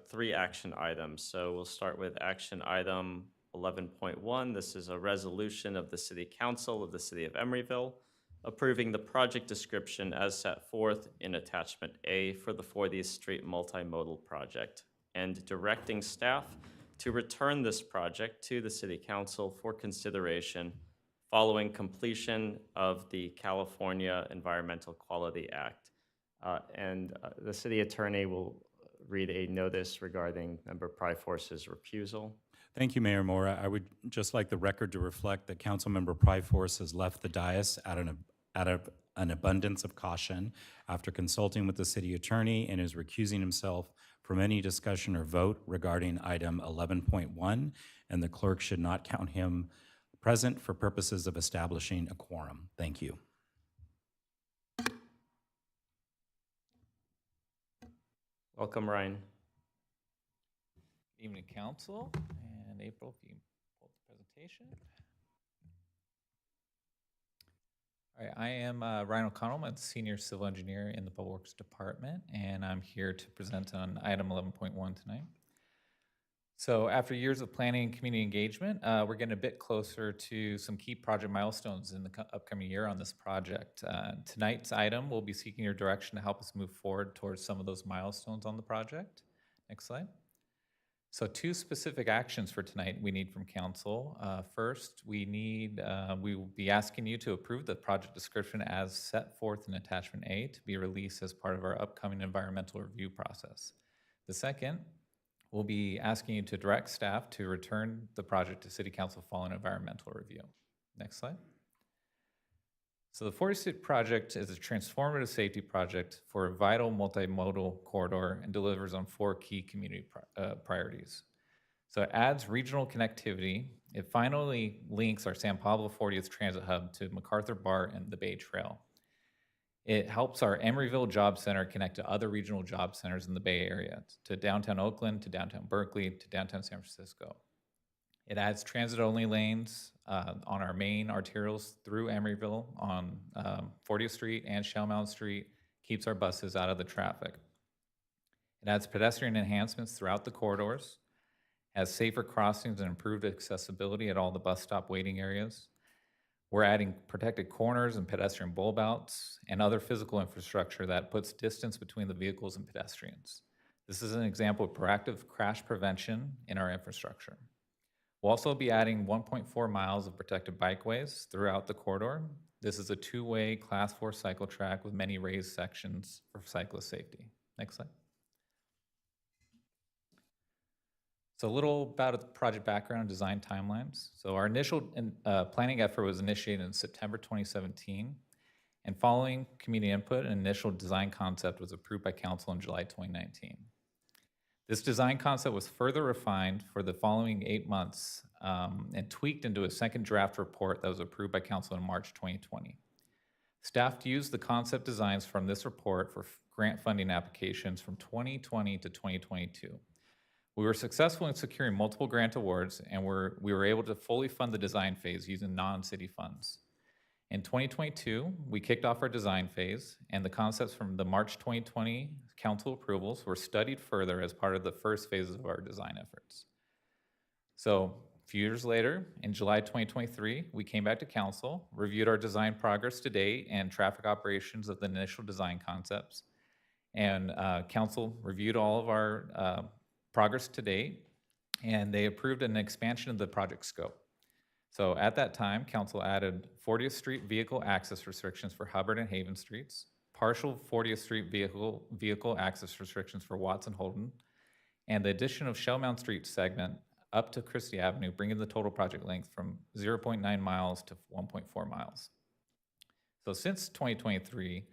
3 action items. So we'll start with action item 11.1. This is a resolution of the City Council of the City of Emeryville approving the project description as set forth in Attachment A for the 40th Street Multimodal Project and directing staff to return this project to the City Council for consideration following completion of the California Environmental Quality Act. The City Attorney will read a notice regarding Member Pryforce's refusal. Thank you, Mayor Mora. I would just like the record to reflect that Councilmember Pryforce has left the dais out of an abundance of caution after consulting with the city attorney and is recusing himself from any discussion or vote regarding item 11.1, and the clerk should not count him present for purposes of establishing a quorum. Thank you. Welcome, Ryan. Good evening, Council. And April, if you pull up the presentation. All right, I am Ryan O'Connell. I'm a senior civil engineer in the Public Works Department, and I'm here to present on item 11.1 tonight. So after years of planning and community engagement, we're getting a bit closer to some key project milestones in the upcoming year on this project. Tonight's item will be seeking your direction to help us move forward towards some of those milestones on the project. Next slide. So 2 specific actions for tonight we need from council. First, we will be asking you to approve the project description as set forth in Attachment A to be released as part of our upcoming environmental review process. The second, we'll be asking you to direct staff to return the project to City Council following environmental review. Next slide. So the 40th Street project is a transformative safety project for a vital multimodal corridor and delivers on 4 key community priorities. So it adds regional connectivity. It finally links our San Pablo 40th Transit Hub to MacArthur BART and the Bay Trail. It helps our Emeryville Job Center connect to other regional job centers in the Bay Area, to downtown Oakland, to downtown Berkeley, to downtown San Francisco. It adds transit-only lanes on our main arterials through Emeryville on 40th Street and Shell Mountain Street, keeps our buses out of the traffic. It adds pedestrian enhancements throughout the corridors, has safer crossings and improved accessibility at all the bus stop waiting areas. We're adding protected corners and pedestrian bulb outs and other physical infrastructure that puts distance between the vehicles and pedestrians. This is an example of proactive crash prevention in our infrastructure. We'll also be adding 1.4 miles of protected bikeways throughout the corridor. This is a 2-way Class 4 cycle track with many raised sections for cyclist safety. Next slide. So a little about the project background and design timelines. So our initial planning effort was initiated in September 2017, and following community input, an initial design concept was approved by council in July 2019. This design concept was further refined for the following 8 months and tweaked into a second draft report that was approved by council in March 2020. Staff used the concept designs from this report for grant funding applications from 2020 to 2022. We were successful in securing multiple grant awards, and we were able to fully fund the design phase using non-city funds. In 2022, we kicked off our design phase, and the concepts from the March 2020 council approvals were studied further as part of the first phases of our design efforts. So a few years later, in July 2023, we came back to council, reviewed our design progress to date and traffic operations of the initial design concepts. And council reviewed all of our progress to date, and they approved an expansion of the project scope. So at that time, council added 40th Street vehicle access restrictions for Hubbard and Haven Streets, partial 40th Street vehicle access restrictions for Watts and Holden, and the addition of Shellmount Street segment up to Christie Avenue, bringing the total project length from 0.9 miles to 1.4 miles. So since 2023,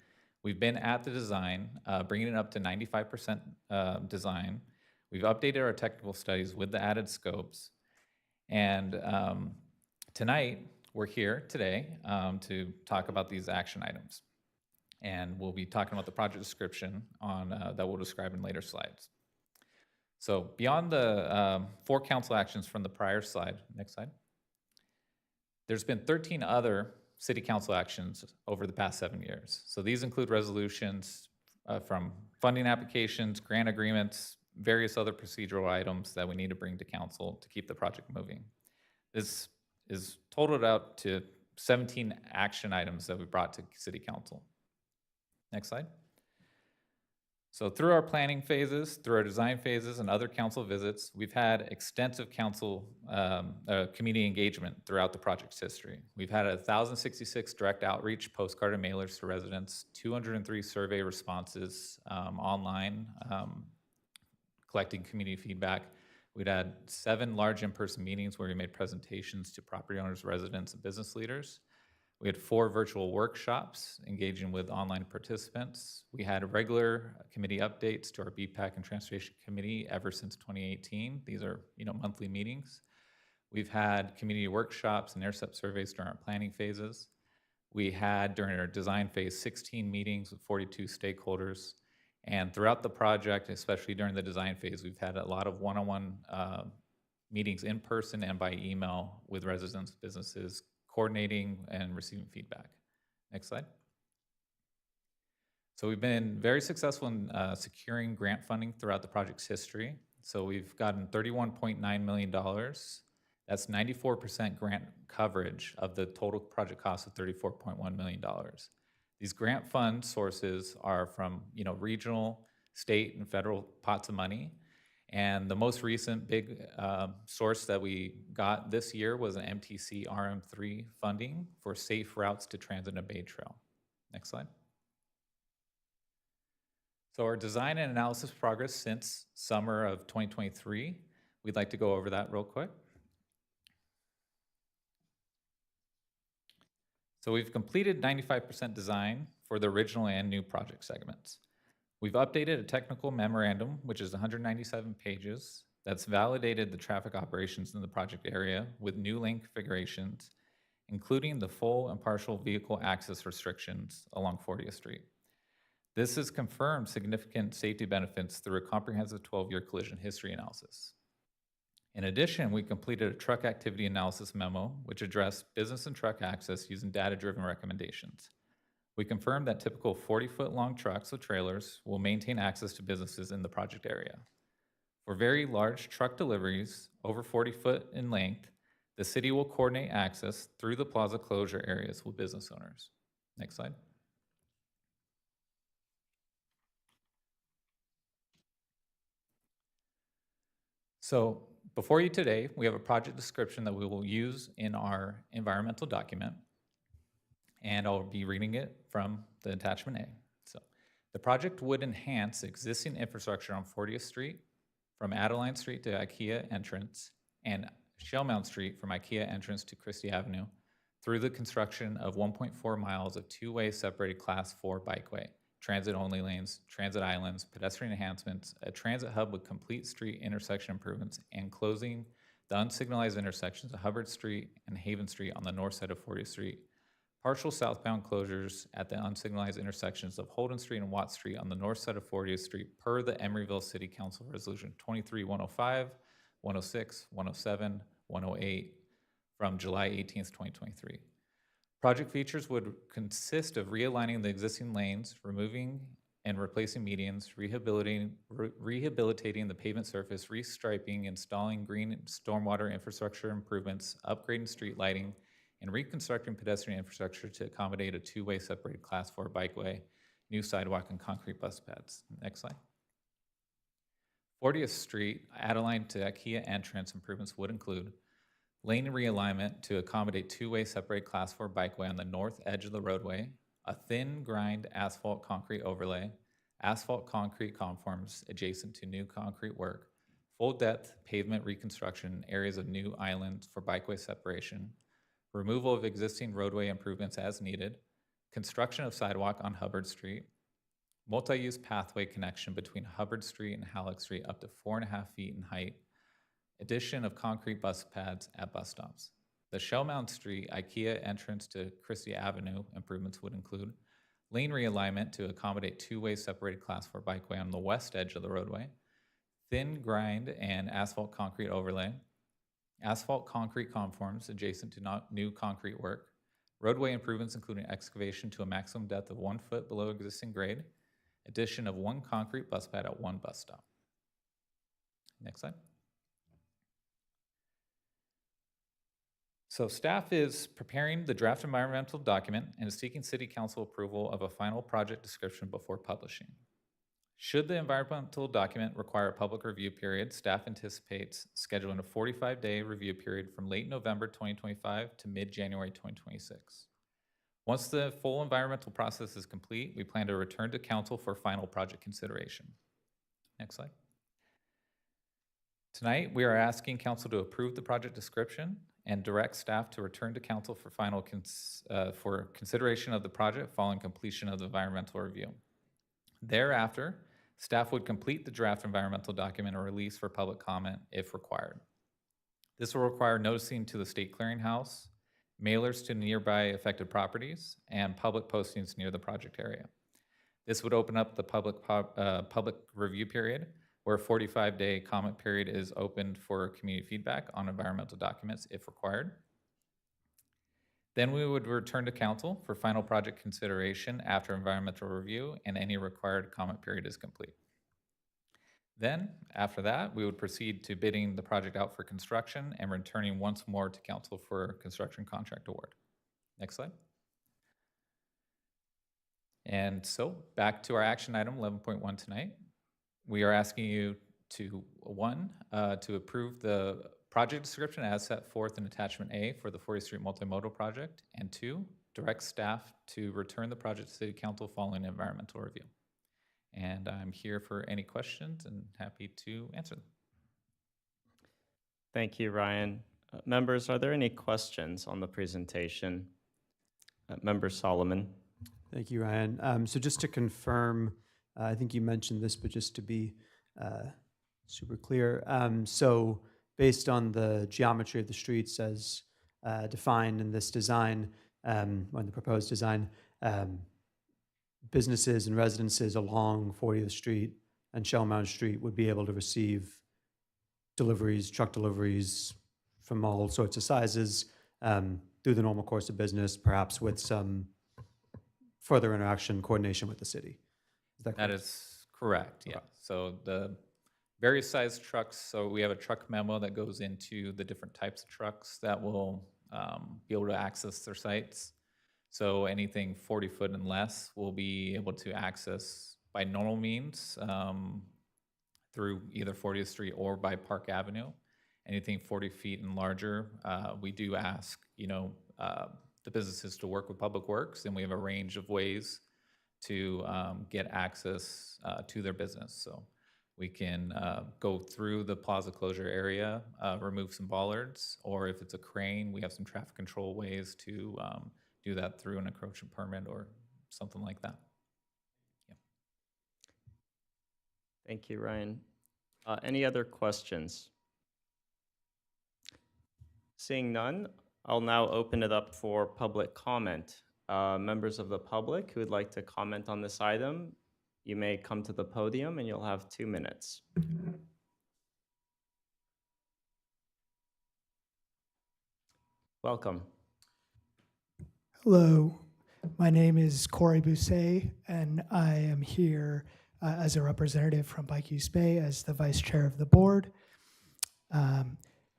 we've been at the design, bringing it up to 95% design. We've updated our technical studies with the added scopes. And tonight, we're here today to talk about these action items. And we'll be talking about the project description that we'll describe in later slides. So beyond the 4 council actions from the prior slide, next slide, there's been 13 other city council actions over the past 7 years. So these include resolutions from funding applications, grant agreements, various other procedural items that we need to bring to council to keep the project moving. This is totaled out to 17 action items that we brought to city council. Next slide. So through our planning phases, through our design phases, and other council visits, we've had extensive council community engagement throughout the project's history. We've had 1,066 direct outreach postcard and mailers to residents, 203 survey responses online, collecting community feedback. We'd had 7 large in-person meetings where we made presentations to property owners, residents, and business leaders. We had 4 virtual workshops engaging with online participants. We had regular committee updates to our BPAC and Transportation Committee ever since 2018. These are, monthly meetings. We've had community workshops and intercept surveys during our planning phases. We had, during our design phase, 16 meetings with 42 stakeholders. And throughout the project, especially during the design phase, we've had a lot of one-on-one meetings in person and by email with residents, businesses, coordinating and receiving feedback. Next slide. So we've been very successful in securing grant funding throughout the project's history. So we've gotten $31.9 million. That's 94% grant coverage of the total project cost of $34.1 million. These grant fund sources are from regional, state, and federal pots of money. And the most recent big source that we got this year was an MTC RM3 funding for safe routes to transit and Bay Trail. Next slide. So our design and analysis progress since summer of 2023, we'd like to go over that real quick. So we've completed 95% design for the original and new project segments. We've updated a technical memorandum, which is 197 pages, that's validated the traffic operations in the project area with new lane configurations, including the full and partial vehicle access restrictions along 40th Street. This has confirmed significant safety benefits through a comprehensive 12-year collision history analysis. In addition, we completed a truck activity analysis memo, which addressed business and truck access using data-driven recommendations. We confirmed that typical 40-foot long trucks with trailers will maintain access to businesses in the project area. For very large truck deliveries, over 40 foot in length, the city will coordinate access through the plaza closure areas with business owners. Next slide. So before you today, we have a project description that we will use in our environmental document. And I'll be reading it from the attachment A. So the project would enhance existing infrastructure on 40th Street from Adeline Street to IKEA entrance and Shellmount Street from IKEA entrance to Christie Avenue through the construction of 1.4 miles of 2-way separated Class 4 bikeway, transit-only lanes, transit islands, pedestrian enhancements, a transit hub with complete street intersection improvements, and closing the unsignalized intersections of Hubbard Street and Haven Street on the north side of 40th Street. Partial southbound closures at the unsignalized intersections of Holden Street and Watt Street on the north side of 40th Street per the Emeryville City Council Resolution 23-105, 106, 107, 108 from July 18th, 2023. Project features would consist of realigning the existing lanes, removing and replacing medians, rehabilitating the pavement surface, restriping, installing green stormwater infrastructure improvements, upgrading street lighting, and reconstructing pedestrian infrastructure to accommodate a two-way separated Class 4 bikeway, new sidewalk, and concrete bus pads. Next slide. 40th Street, Adeline to IKEA entrance improvements would include lane realignment to accommodate two-way separated Class 4 bikeway on the north edge of the roadway, a thin grind asphalt concrete overlay, asphalt concrete conforms adjacent to new concrete work, full depth pavement reconstruction, areas of new islands for bikeway separation, removal of existing roadway improvements as needed, construction of sidewalk on Hubbard Street, multi-use pathway connection between Hubbard Street and Halleck Street up to 4.5 feet in height, addition of concrete bus pads at bus stops. The Shellmound Street IKEA entrance to Christie Avenue improvements would include lane realignment to accommodate two-way separated Class 4 bikeway on the west edge of the roadway, thin grind and asphalt concrete overlay, asphalt concrete conforms adjacent to new concrete work, roadway improvements including excavation to a maximum depth of 1 foot below existing grade, addition of 1 concrete bus pad at 1 bus stop. Next slide. So staff is preparing the draft environmental document and is seeking City Council approval of a final project description before publishing. Should the environmental document require a public review period, staff anticipates scheduling a 45-day review period from late November 2025 to mid-January 2026. Once the full environmental process is complete, we plan to return to council for final project consideration. Next slide. Tonight, we are asking council to approve the project description and direct staff to return to council for final consideration of the project following completion of the environmental review. Thereafter, staff would complete the draft environmental document and release for public comment if required. This will require noticing to the state clearinghouse, mailers to nearby affected properties, and public postings near the project area. This would open up the public review period, where a 45-day comment period is opened for community feedback on environmental documents if required. Then we would return to council for final project consideration after environmental review and any required comment period is complete. Then, after that, we would proceed to bidding the project out for construction and returning once more to council for construction contract award. Next slide. And so, back to our action item 11.1 tonight. We are asking you to, to approve the project description as set forth in attachment A for the 40th Street Multimodal Project, and 2, direct staff to return the project to City Council following environmental review. And I'm here for any questions and happy to answer them. Thank you, Ryan. Members, are there any questions on the presentation? Member Solomon. Thank you, Ryan. So just to confirm, I think you mentioned this, but just to be super clear, so based on the geometry of the streets as defined in this design, on the proposed design, businesses and residences along 40th Street and Shellmound Street would be able to receive deliveries, truck deliveries from all sorts of sizes through the normal course of business, perhaps with some further interaction, coordination with the city. Is that correct? That is correct, yeah. So the various size trucks, so we have a truck memo that goes into the different types of trucks that will be able to access their sites. So anything 40 foot and less will be able to access by normal means through either 40th Street or by Park Avenue. Anything 40 feet and larger, we do ask, the businesses to work with Public Works, and we have a range of ways to get access to their business. So we can go through the plaza closure area, remove some bollards, or if it's a crane, we have some traffic control ways to do that through an encroachment permit or something like that. Yeah. Thank you, Ryan. Any other questions? Seeing none, I'll now open it up for public comment. Members of the public who would like to comment on this item, you may come to the podium and you'll have 2 minutes. Welcome. Hello. My name is Corey Bousset, and I am here as a representative from Bike Use Bay as the vice chair of the board.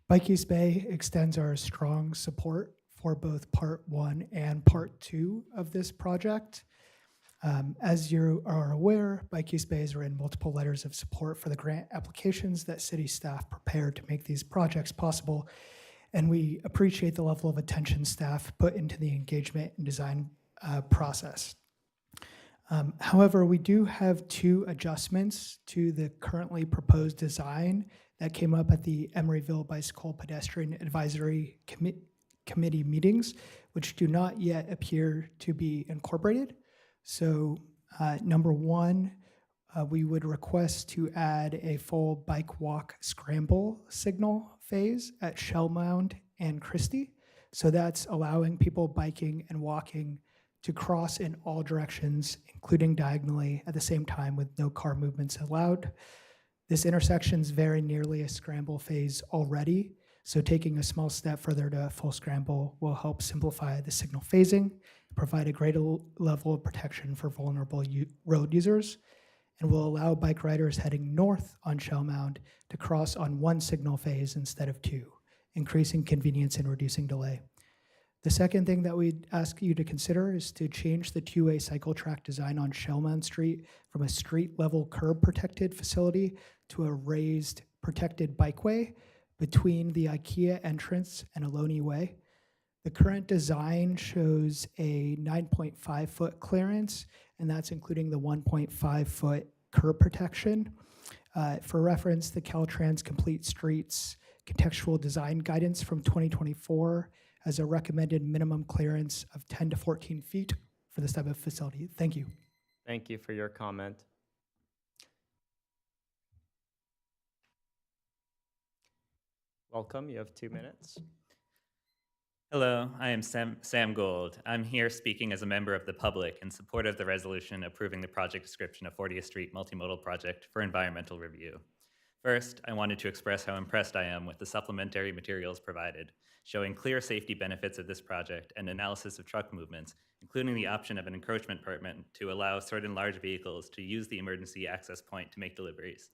Bike Use Bay extends our strong support for both Part 1 and Part 2 of this project. As you are aware, Bike Use Bay has written multiple letters of support for the grant applications that city staff prepared to make these projects possible, and we appreciate the level of attention staff put into the engagement and design process. However, we do have two adjustments to the currently proposed design that came up at the Emeryville Bicycle Pedestrian Advisory Committee meetings, which do not yet appear to be incorporated. So number one, we would request to add a full bike walk scramble signal phase at Shell Mound and Christie. So that's allowing people biking and walking to cross in all directions, including diagonally at the same time with no car movements allowed. This intersection is very nearly a scramble phase already, so taking a small step further to full scramble will help simplify the signal phasing, provide a greater level of protection for vulnerable road users, and will allow bike riders heading north on Shell Mound to cross on one signal phase instead of two, increasing convenience and reducing delay. The second thing that we'd ask you to consider is to change the two-way cycle track design on Shellman Street from a street-level curb-protected facility to a raised protected bikeway between the IKEA entrance and Ohlone Way. The current design shows a 9.5-foot clearance, and that's including the 1.5-foot curb protection. For reference, the Caltrans Complete Streets Contextual Design Guidance from 2024 has a recommended minimum clearance of 10 to 14 feet for this type of facility. Thank you. Thank you for your comment. Welcome, you have 2 minutes. Hello, I am Sam Gold. I'm here speaking as a member of the public in support of the resolution approving the project description of 40th Street Multimodal Project for environmental review. First, I wanted to express how impressed I am with the supplementary materials provided, showing clear safety benefits of this project and analysis of truck movements, including the option of an encroachment permit to allow certain large vehicles to use the emergency access point to make deliveries.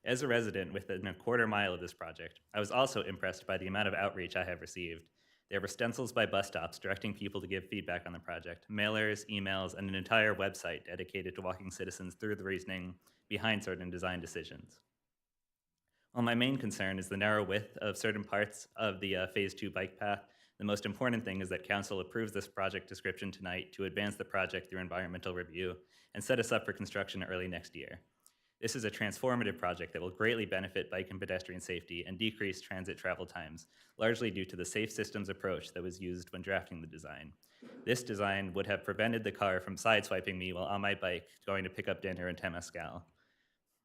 As a resident within a quarter mile of this project, I was also impressed by the amount of outreach I have received. There were stencils by bus stops directing people to give feedback on the project, mailers, emails, and an entire website dedicated to walking citizens through the reasoning behind certain design decisions. While my main concern is the narrow width of certain parts of the Phase 2 bike path, the most important thing is that Council approves this project description tonight to advance the project through environmental review and set us up for construction early next year. This is a transformative project that will greatly benefit bike and pedestrian safety and decrease transit travel times, largely due to the safe systems approach that was used when drafting the design. This design would have prevented the car from sideswiping me while on my bike going to pick up dinner in Temescal.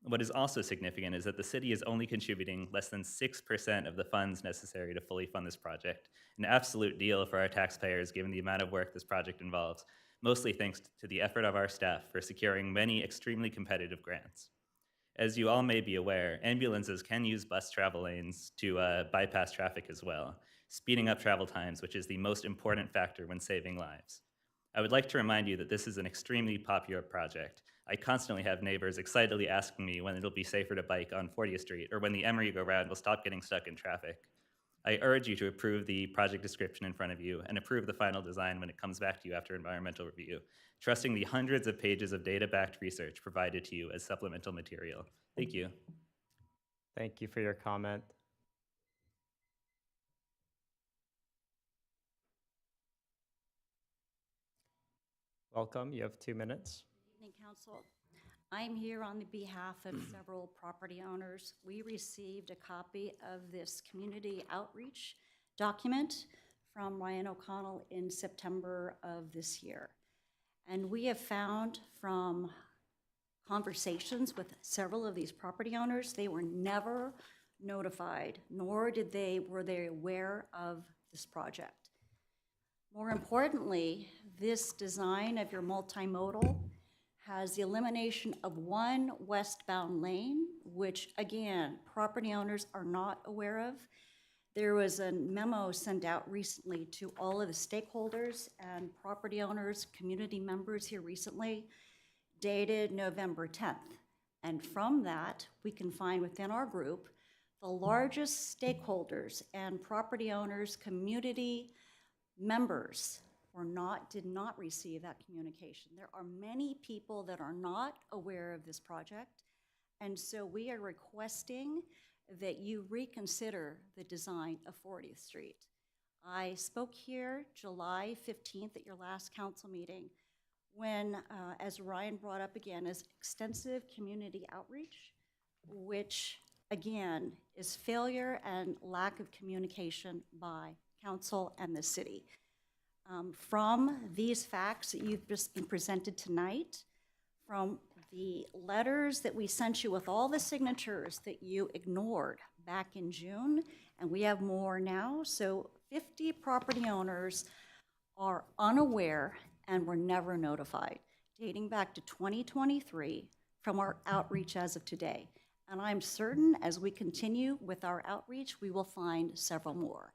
What is also significant is that the city is only contributing less than 6% of the funds necessary to fully fund this project, an absolute deal for our taxpayers given the amount of work this project involves, mostly thanks to the effort of our staff for securing many extremely competitive grants. As you all may be aware, ambulances can use bus travel lanes to bypass traffic as well, speeding up travel times, which is the most important factor when saving lives. I would like to remind you that this is an extremely popular project. I constantly have neighbors excitedly asking me when it'll be safer to bike on 40th Street or when the Emeryville will stop getting stuck in traffic. I urge you to approve the project description in front of you and approve the final design when it comes back to you after environmental review, trusting the hundreds of pages of data-backed research provided to you as supplemental material. Thank you. Thank you for your comment. Welcome, you have 2 minutes. Good evening, Council. I'm here on the behalf of several property owners. We received a copy of this community outreach document from Ryan O'Connell in September of this year. And we have found from conversations with several of these property owners, they were never notified, nor were they aware of this project. More importantly, this design of your multimodal has the elimination of one westbound lane, which again, property owners are not aware of. There was a memo sent out recently to all of the stakeholders and property owners, community members here recently, dated November 10th. And from that, we can find within our group, the largest stakeholders and property owners, community members did not receive that communication. There are many people that are not aware of this project, and so we are requesting that you reconsider the design of 40th Street. I spoke here July 15th at your last council meeting when, as Ryan brought up again, is extensive community outreach, which again is failure and lack of communication by council and the city. From these facts that you've just been presented tonight, from the letters that we sent you with all the signatures that you ignored back in June, and we have more now, so 50 property owners are unaware and were never notified, dating back to 2023 from our outreach as of today. And I'm certain as we continue with our outreach, we will find several more.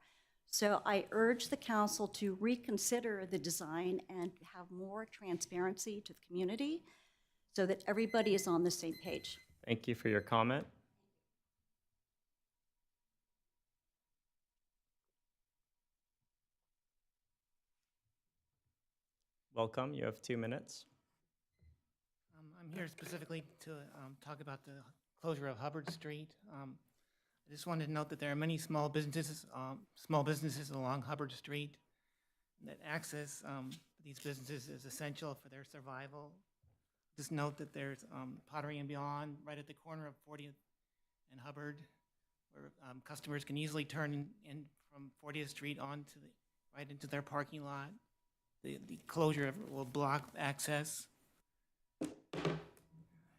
So I urge the council to reconsider the design and have more transparency to the community so that everybody is on the same page. Thank you for your comment. Welcome, you have 2 minutes. I'm here specifically to talk about the closure of Hubbard Street. I just wanted to note that there are many small businesses along Hubbard Street, that access these businesses is essential for their survival. Just note that there's Pottery and Beyond right at the corner of 40th and Hubbard, where customers can easily turn in from 40th Street right into their parking lot. The closure will block access.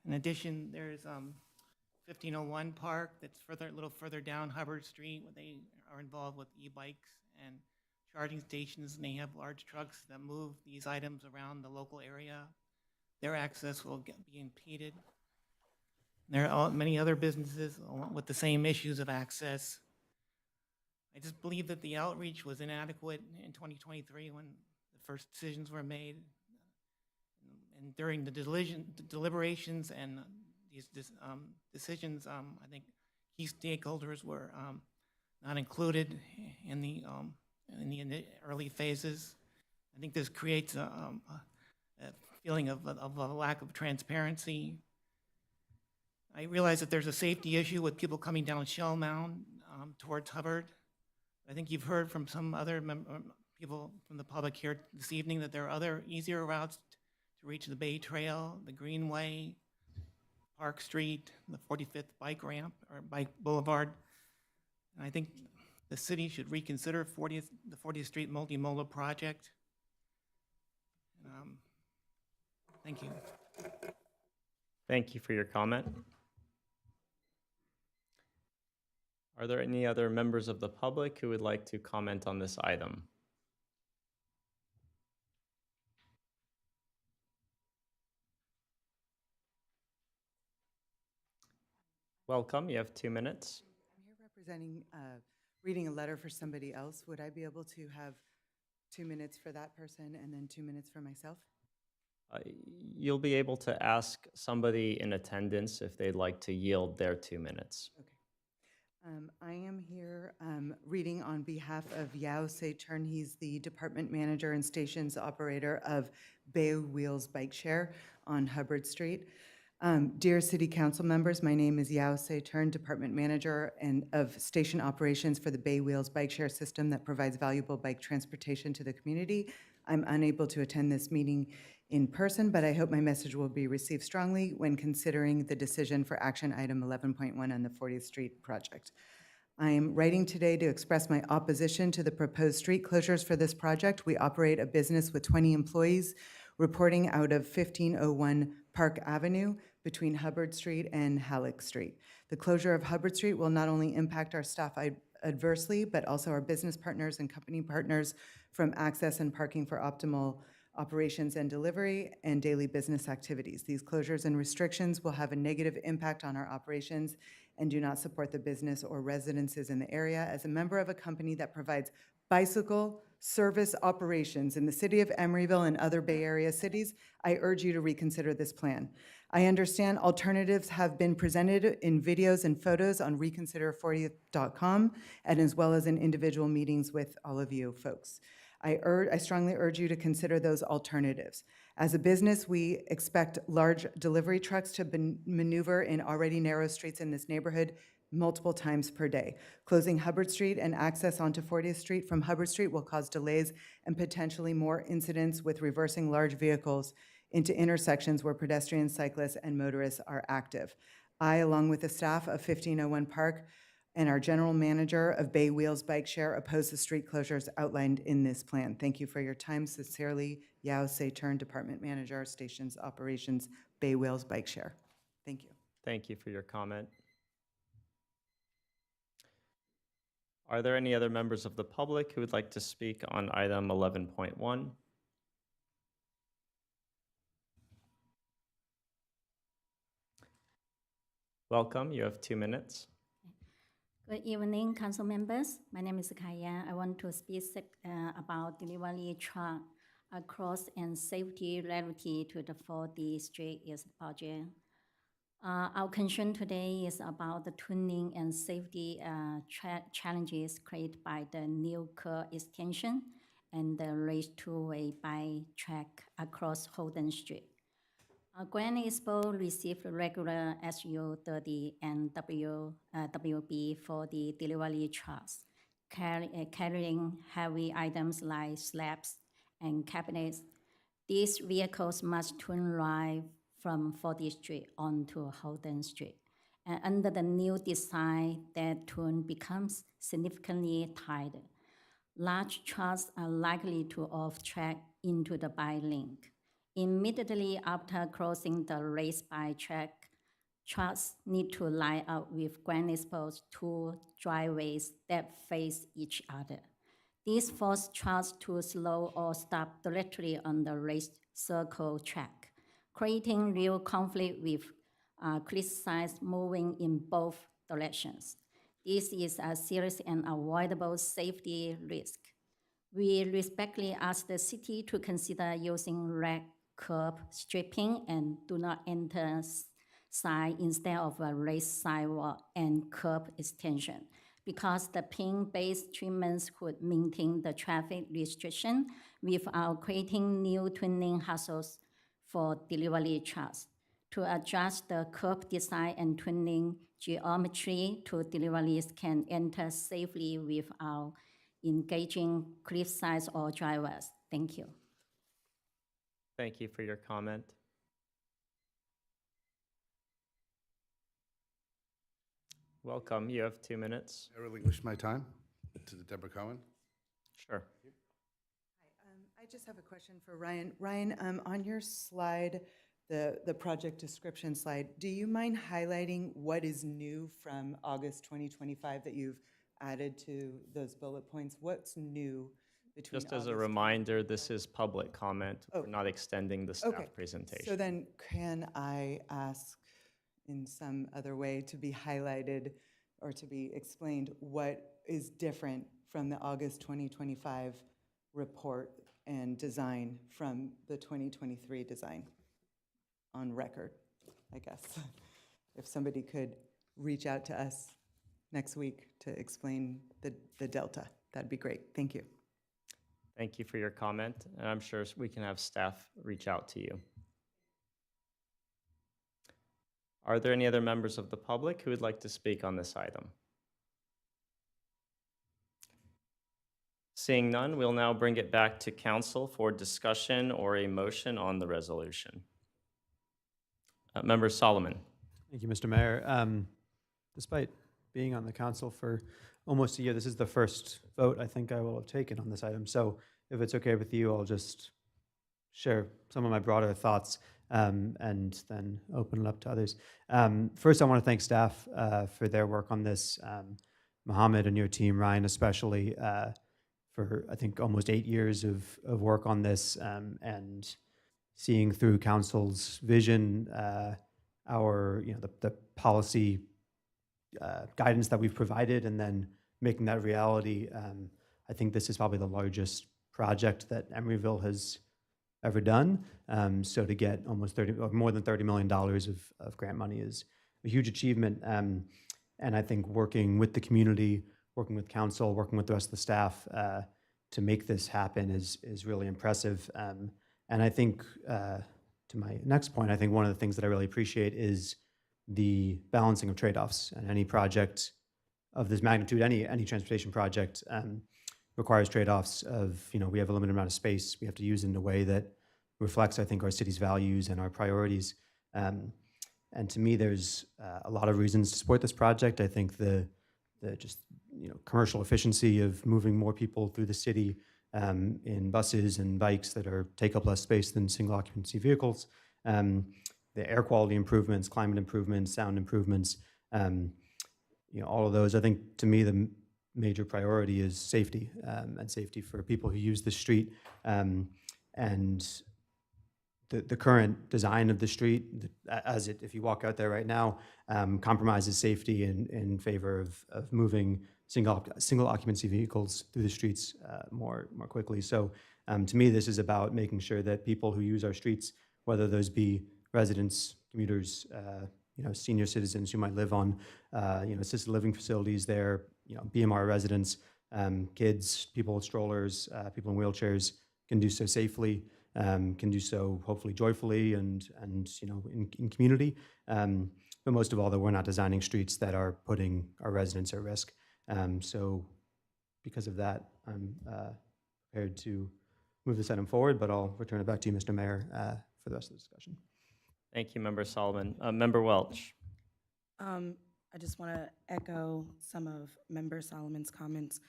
In addition, there's 1501 Park that's a little further down Hubbard Street, where they are involved with e-bikes and charging stations, and they have large trucks that move these items around the local area. Their access will be impeded. There are many other businesses with the same issues of access. I just believe that the outreach was inadequate in 2023 when the first decisions were made. And during the deliberations and these decisions, I think key stakeholders were not included in the early phases. I think this creates a feeling of a lack of transparency. I realize that there's a safety issue with people coming down Shell Mound towards Hubbard. I think you've heard from some other people from the public here this evening that there are other easier routes to reach the Bay Trail, the Greenway, Park Street, the 45th bike ramp or bike boulevard. And I think the city should reconsider the 40th Street multimodal project. Thank you. Thank you for your comment. Are there any other members of the public who would like to comment on this item? Welcome, you have 2 minutes. I'm here representing, reading a letter for somebody else. Would I be able to have 2 minutes for that person and then 2 minutes for myself? You'll be able to ask somebody in attendance if they'd like to yield their 2 minutes. Okay. I am here reading on behalf of Yao Se-Turn. He's the department manager and stations operator of Bay Wheels Bike Share on Hubbard Street. Dear City Council members, my name is Yao Se-Turn, department manager of station operations for the Bay Wheels Bike Share system that provides valuable bike transportation to the community. I'm unable to attend this meeting in person, but I hope my message will be received strongly when considering the decision for action item 11.1 on the 40th Street project. I am writing today to express my opposition to the proposed street closures for this project. We operate a business with 20 employees reporting out of 1501 Park Avenue between Hubbard Street and Halleck Street. The closure of Hubbard Street will not only impact our staff adversely, but also our business partners and company partners from access and parking for optimal operations and delivery, and daily business activities. These closures and restrictions will have a negative impact on our operations and do not support the business or residences in the area. As a member of a company that provides bicycle service operations in the city of Emeryville and other Bay Area cities, I urge you to reconsider this plan. I understand alternatives have been presented in videos and photos on reconsider40th.com and as well as in individual meetings with all of you folks. I strongly urge you to consider those alternatives. As a business, we expect large delivery trucks to maneuver in already narrow streets in this neighborhood multiple times per day. Closing Hubbard Street and access onto 40th Street from Hubbard Street will cause delays and potentially more incidents with reversing large vehicles into intersections where pedestrians, cyclists, and motorists are active. I, along with the staff of 1501 Park and our general manager of Bay Wheels Bike Share, oppose the street closures outlined in this plan. Thank you for your time. Sincerely, Yao Seiturn, Department Manager, Stations Operations, Bay Wheels Bike Share. Thank you. Thank you for your comment. Are there any other members of the public who would like to speak on item 11.1? Welcome, you have 2 minutes. Good evening, council members. My name is Kaya. I want to speak about delivery truck across and safety related to the 40th Street East project. Our concern today is about the tuning and safety challenges created by the new curb extension and the raised two-way bike track across Holden Street. Grand Expo received regular SU-30 and WB for the delivery trucks, carrying heavy items like slabs and cabinets. These vehicles must turn right from 40th Street onto Holden Street. And under the new design, that turn becomes significantly tighter. Large trucks are likely to off-track into the bike lane. Immediately after crossing the raised bike track, trucks need to line up with Grand Expo's 2 driveways that face each other. This forces trucks to slow or stop directly on the raised circle track, creating real conflict with criticized moving in both directions. This is a serious and avoidable safety risk. We respectfully ask the city to consider using red curb stripping and do not enter sign instead of a raised sidewalk and curb extension, because the pin-based treatments could maintain the traffic restriction without creating new tuning hassles for delivery trucks. To adjust the curb design and tuning geometry to deliveries can enter safely without engaging cliff-sides or drivers. Thank you. Thank you for your comment. Welcome, you have 2 minutes. I relinquish my time to Deborah Cohen. Sure. Hi, I just have a question for Ryan. Ryan, on your slide, the project description slide, do you mind highlighting what is new from August 2025 that you've added to those bullet points? What's new between Just as a August reminder, this is public comment. Oh. We're not extending the staff Okay. presentation. So then can I ask in some other way to be highlighted or to be explained what is different from the August 2025 report and design from the 2023 design on record, I guess? If somebody could reach out to us next week to explain the delta, that'd be great. Thank you. Thank you for your comment, and I'm sure we can have staff reach out to you. Are there any other members of the public who would like to speak on this item? Seeing none, we'll now bring it back to council for discussion or a motion on the resolution. Member Solomon. Thank you, Mr. Mayor. Despite being on the council for almost a year, this is the first vote I think I will have taken on this item. So if it's okay with you, I'll just share some of my broader thoughts and then open it up to others. First, I want to thank staff for their work on this. Mohammed and your team, Ryan especially, for I think almost 8 years of work on this, and seeing through council's vision, our the policy guidance that we've provided, and then making that reality. I think this is probably the largest project that Emeryville has ever done. So to get almost 30, or more than $30 million of grant money is a huge achievement. And I think working with the community, working with council, working with the rest of the staff to make this happen is really impressive. And I think, to my next point, I think one of the things that I really appreciate is the balancing of trade-offs. And any project of this magnitude, any transportation project, requires trade-offs of, we have a limited amount of space. We have to use it in a way that reflects, I think, our city's values and our priorities. And to me, there's a lot of reasons to support this project. I think the just commercial efficiency of moving more people through the city in buses and bikes that take up less space than single occupancy vehicles, the air quality improvements, climate improvements, sound improvements, all of those. I think to me the major priority is safety, and safety for people who use the street. And the current design of the street, if you walk out there right now, compromises safety in favor of moving single occupancy vehicles through the streets more quickly. So to me, this is about making sure that people who use our streets, whether those be residents, commuters, senior citizens who might live on assisted living facilities there, BMR residents, kids, people with strollers, people in wheelchairs, can do so safely, can do so hopefully joyfully and in community. But most of all, that we're not designing streets that are putting our residents at risk. So because of that, I'm prepared to move this item forward, but I'll return it back to you, Mr. Mayor, for the rest of the discussion. Thank you, Member Solomon. Member Welch. I just want to echo some of Member Solomon's comments.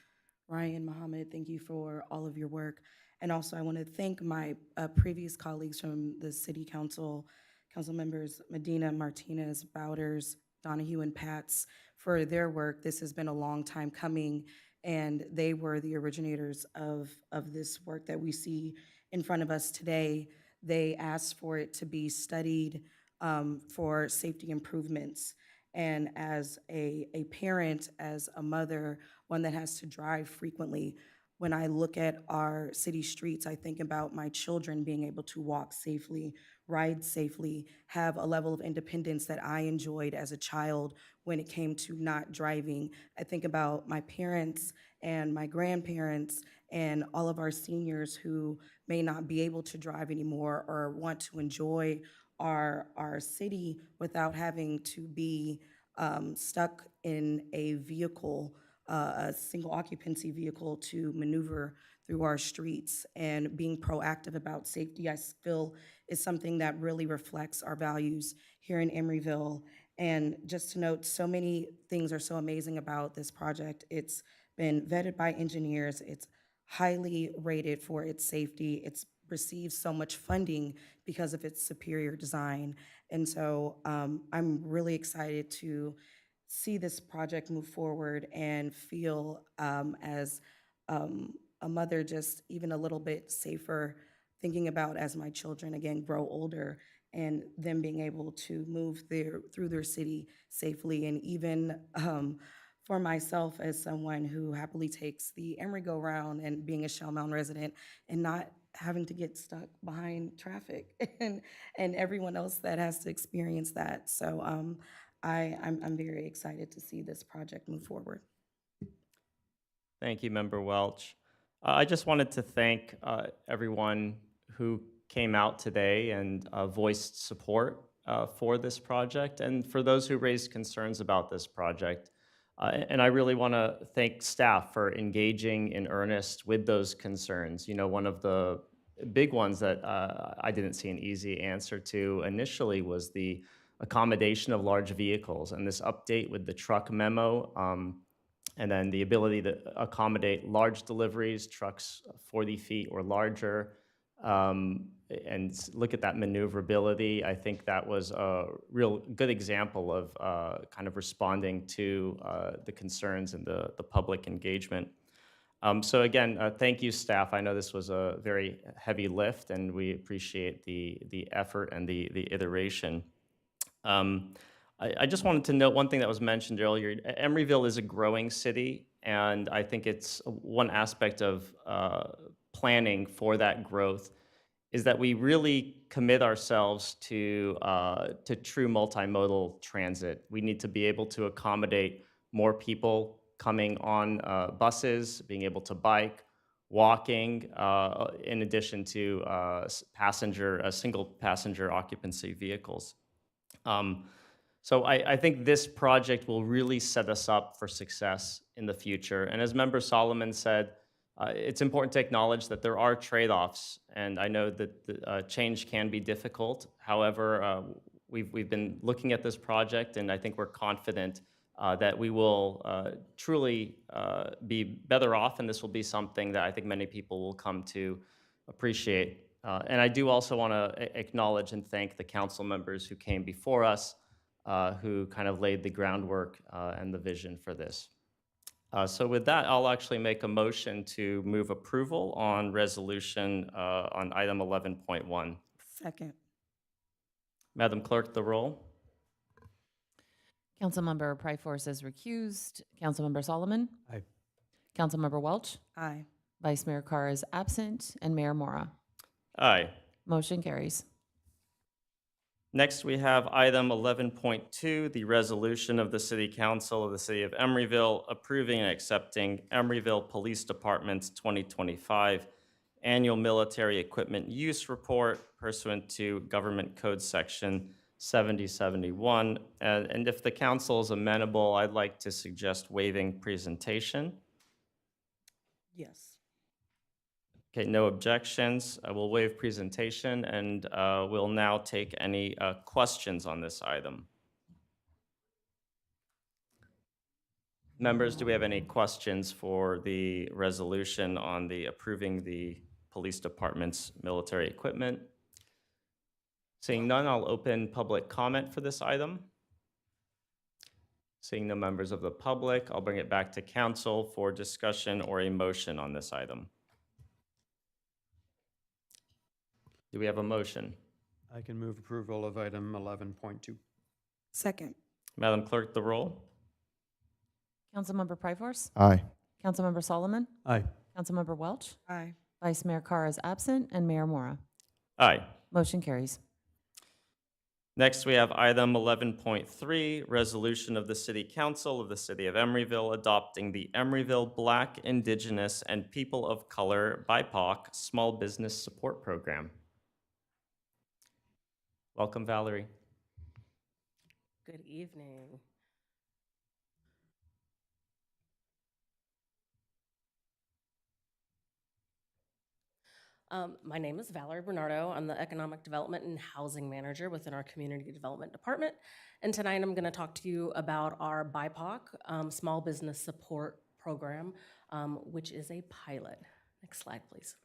Ryan, Mohammed, thank you for all of your work. And also I want to thank my previous colleagues from the City Council, Council members Medina, Martinez, Bowders, Donahue, and Pats for their work. This has been a long time coming, and they were the originators of this work that we see in front of us today. They asked for it to be studied for safety improvements. And as a parent, as a mother, one that has to drive frequently, when I look at our city streets, I think about my children being able to walk safely, ride safely, have a level of independence that I enjoyed as a child when it came to not driving. I think about my parents and my grandparents and all of our seniors who may not be able to drive anymore or want to enjoy our city without having to be stuck in a vehicle, a single occupancy vehicle, to maneuver through our streets. And being proactive about safety, I feel, is something that really reflects our values here in Emeryville. And just to note, so many things are so amazing about this project. It's been vetted by engineers. It's highly rated for its safety. It's received so much funding because of its superior design. And so I'm really excited to see this project move forward and feel as a mother just even a little bit safer, thinking about as my children again grow older and them being able to move through their city safely. And even for myself as someone who happily takes the Emory go-round and being a Shell Mountain resident and not having to get stuck behind traffic and everyone else that has to experience that. So I'm very excited to see this project move forward. Thank you, Member Welch. I just wanted to thank everyone who came out today and voiced support for this project, and for those who raised concerns about this project. And I really want to thank staff for engaging in earnest with those concerns. One of the big ones that I didn't see an easy answer to initially was the accommodation of large vehicles, and this update with the truck memo, and then the ability to accommodate large deliveries, trucks 40 feet or larger, and look at that maneuverability. I think that was a real good example of kind of responding to the concerns and the public engagement. So again, thank you, staff. I know this was a very heavy lift, and we appreciate the effort and the iteration. Um, I just wanted to note one thing that was mentioned earlier. Emeryville is a growing city, and I think it's one aspect of planning for that growth is that we really commit ourselves to true multimodal transit. We need to be able to accommodate more people coming on buses, being able to bike, walking, in addition to single passenger occupancy vehicles. Um, so I think this project will really set us up for success in the future. And as Member Solomon said, it's important to acknowledge that there are trade-offs, and I know that change can be difficult. However, we've been looking at this project, and I think we're confident that we will truly be better off, and this will be something that I think many people will come to appreciate. And I do also want to acknowledge and thank the council members who came before us, who kind of laid the groundwork and the vision for this. So with that, I'll actually make a motion to move approval on resolution on item 11.1. Second. Madam Clerk, the roll. Councilmember Pryforce is recused. Councilmember Solomon? Aye. Councilmember Welch? Aye. Vice Mayor Carr is absent, and Mayor Mora. Aye. Motion carries. Next, we have item 11.2, the resolution of the City Council of the City of Emeryville approving and accepting Emeryville Police Department's 2025 Annual Military Equipment Use Report pursuant to Government Code Section 7071. And if the council is amenable, I'd like to suggest waiving presentation. Yes. Okay, no objections. I will waive presentation, and we'll now take any questions on this item. Members, do we have any questions for the resolution on the approving the police department's military equipment? Seeing none, I'll open public comment for this item. Seeing no members of the public, I'll bring it back to council for discussion or a motion on this item. Do we have a motion? I can move approval of item 11.2. Second. Madam Clerk, the roll. Councilmember Pryforce? Aye. Councilmember Solomon? Aye. Councilmember Welch? Aye. Vice Mayor Carr is absent, and Mayor Mora. Aye. Motion carries. Next, we have item 11.3, resolution of the City Council of the City of Emeryville adopting the Emeryville Black, Indigenous, and People of Color BIPOC Small Business Support Program. Welcome, Valerie. Good evening. My name is Valerie Bernardo. I'm the Economic Development and Housing Manager within our Community Development Department. And tonight I'm going to talk to you about our BIPOC Small Business Support Program, which is a pilot. Next slide, please.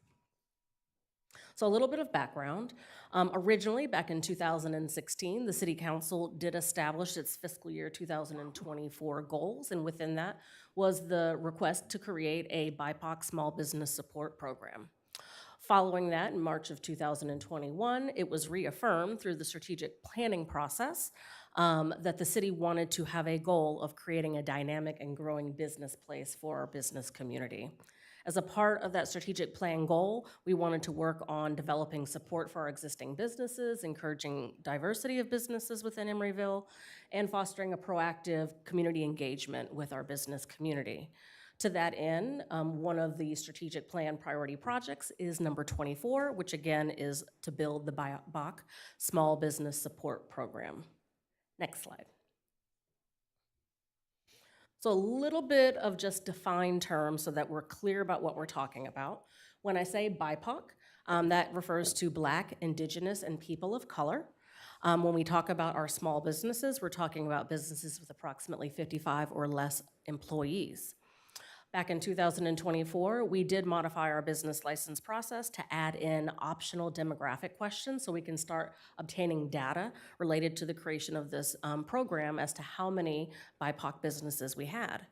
So a little bit of background. Originally, back in 2016, the City Council did establish its fiscal year 2024 goals, and within that was the request to create a BIPOC Small Business Support Program. Following that, in March of 2021, it was reaffirmed through the strategic planning process that the city wanted to have a goal of creating a dynamic and growing business place for our business community. As a part of that strategic plan goal, we wanted to work on developing support for our existing businesses, encouraging diversity of businesses within Emeryville, and fostering a proactive community engagement with our business community. To that end, one of the strategic plan priority projects is number 24, which again is to build the BIPOC Small Business Support Program. Next slide. So a little bit of just defined terms so that we're clear about what we're talking about. When I say BIPOC, that refers to Black, Indigenous, and People of Color. When we talk about our small businesses, we're talking about businesses with approximately 55 or less employees. Back in 2024, we did modify our business license process to add in optional demographic questions so we can start obtaining data related to the creation of this program as to how many BIPOC businesses we had.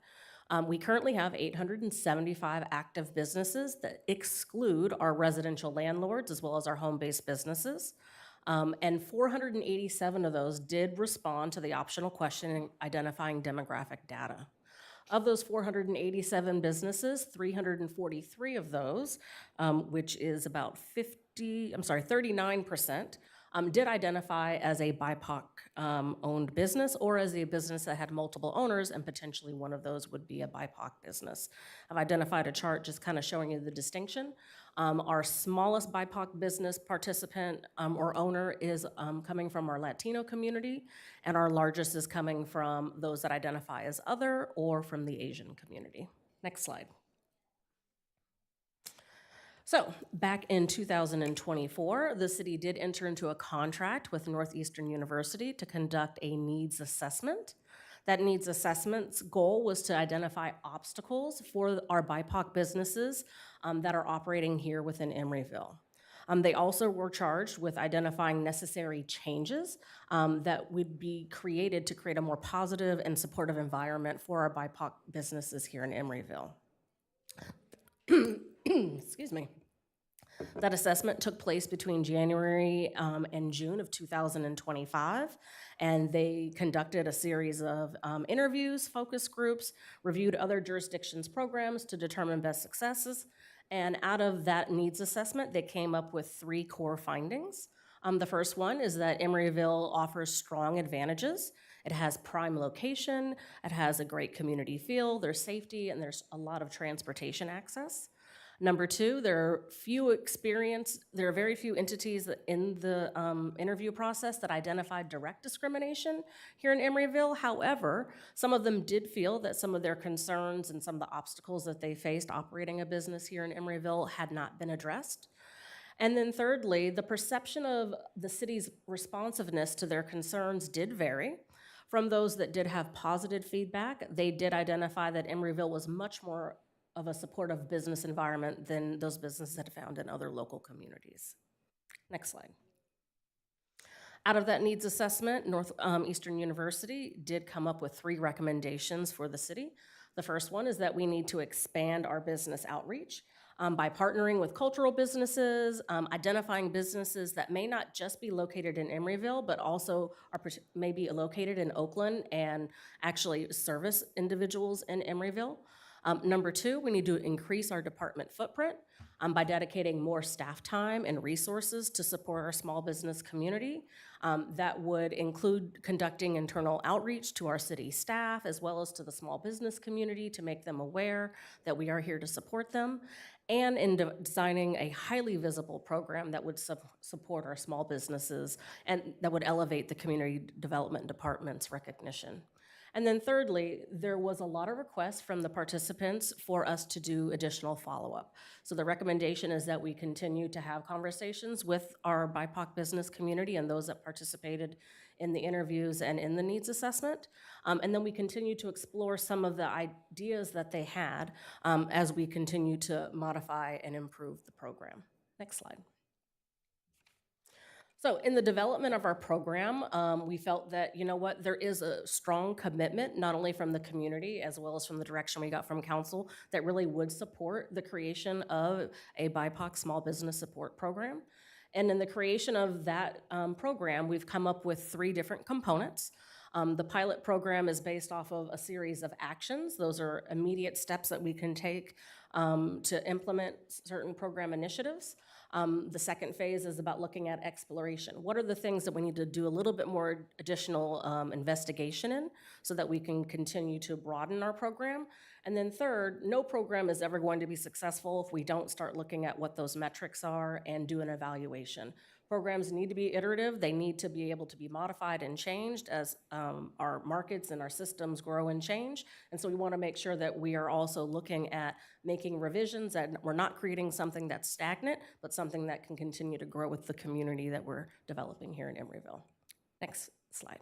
We currently have 875 active businesses that exclude our residential landlords as well as our home-based businesses. And 487 of those did respond to the optional question identifying demographic data. Of those 487 businesses, 343 of those, which is about 39%, did identify as a BIPOC owned business or as a business that had multiple owners, and potentially one of those would be a BIPOC business. I've identified a chart just kind of showing you the distinction. Our smallest BIPOC business participant or owner is coming from our Latino community, and our largest is coming from those that identify as other or from the Asian community. Next slide. So back in 2024, the city did enter into a contract with Northeastern University to conduct a needs assessment. That needs assessment's goal was to identify obstacles for our BIPOC businesses that are operating here within Emeryville. They also were charged with identifying necessary changes that would be created to create a more positive and supportive environment for our BIPOC businesses here in Emeryville. Excuse me. That assessment took place between January and June of 2025, and they conducted a series of interviews, focus groups, reviewed other jurisdictions' programs to determine best successes, and out of that needs assessment, they came up with 3 core findings. The first one is that Emeryville offers strong advantages. It has prime location, it has a great community feel, there's safety, and there's a lot of transportation access. Number 2, there are very few entities in the interview process that identified direct discrimination here in Emeryville. However, some of them did feel that some of their concerns and some of the obstacles that they faced operating a business here in Emeryville had not been addressed. And then thirdly, the perception of the city's responsiveness to their concerns did vary. From those that did have positive feedback, they did identify that Emeryville was much more of a supportive business environment than those businesses that are found in other local communities. Next slide. Out of that needs assessment, Northeastern University did come up with 3 recommendations for the city. The first one is that we need to expand our business outreach by partnering with cultural businesses, identifying businesses that may not just be located in Emeryville, but also may be located in Oakland and actually service individuals in Emeryville. Number 2, we need to increase our department footprint by dedicating more staff time and resources to support our small business community. That would include conducting internal outreach to our city staff as well as to the small business community to make them aware that we are here to support them, and in designing a highly visible program that would support our small businesses and that would elevate the community development department's recognition. And then thirdly, there was a lot of requests from the participants for us to do additional follow-up. So the recommendation is that we continue to have conversations with our BIPOC business community and those that participated in the interviews and in the needs assessment. And then we continue to explore some of the ideas that they had as we continue to modify and improve the program. Next slide. So in the development of our program, we felt that, you know what, there is a strong commitment, not only from the community as well as from the direction we got from council, that really would support the creation of a BIPOC small business support program. And in the creation of that program, we've come up with 3 different components. The pilot program is based off of a series of actions. Those are immediate steps that we can take to implement certain program initiatives. The second phase is about looking at exploration. What are the things that we need to do a little bit more additional investigation in so that we can continue to broaden our program? And then third, no program is ever going to be successful if we don't start looking at what those metrics are and do an evaluation. Programs need to be iterative. They need to be able to be modified and changed as our markets and our systems grow and change. And so we want to make sure that we are also looking at making revisions, that we're not creating something that's stagnant, but something that can continue to grow with the community that we're developing here in Emeryville. Next slide.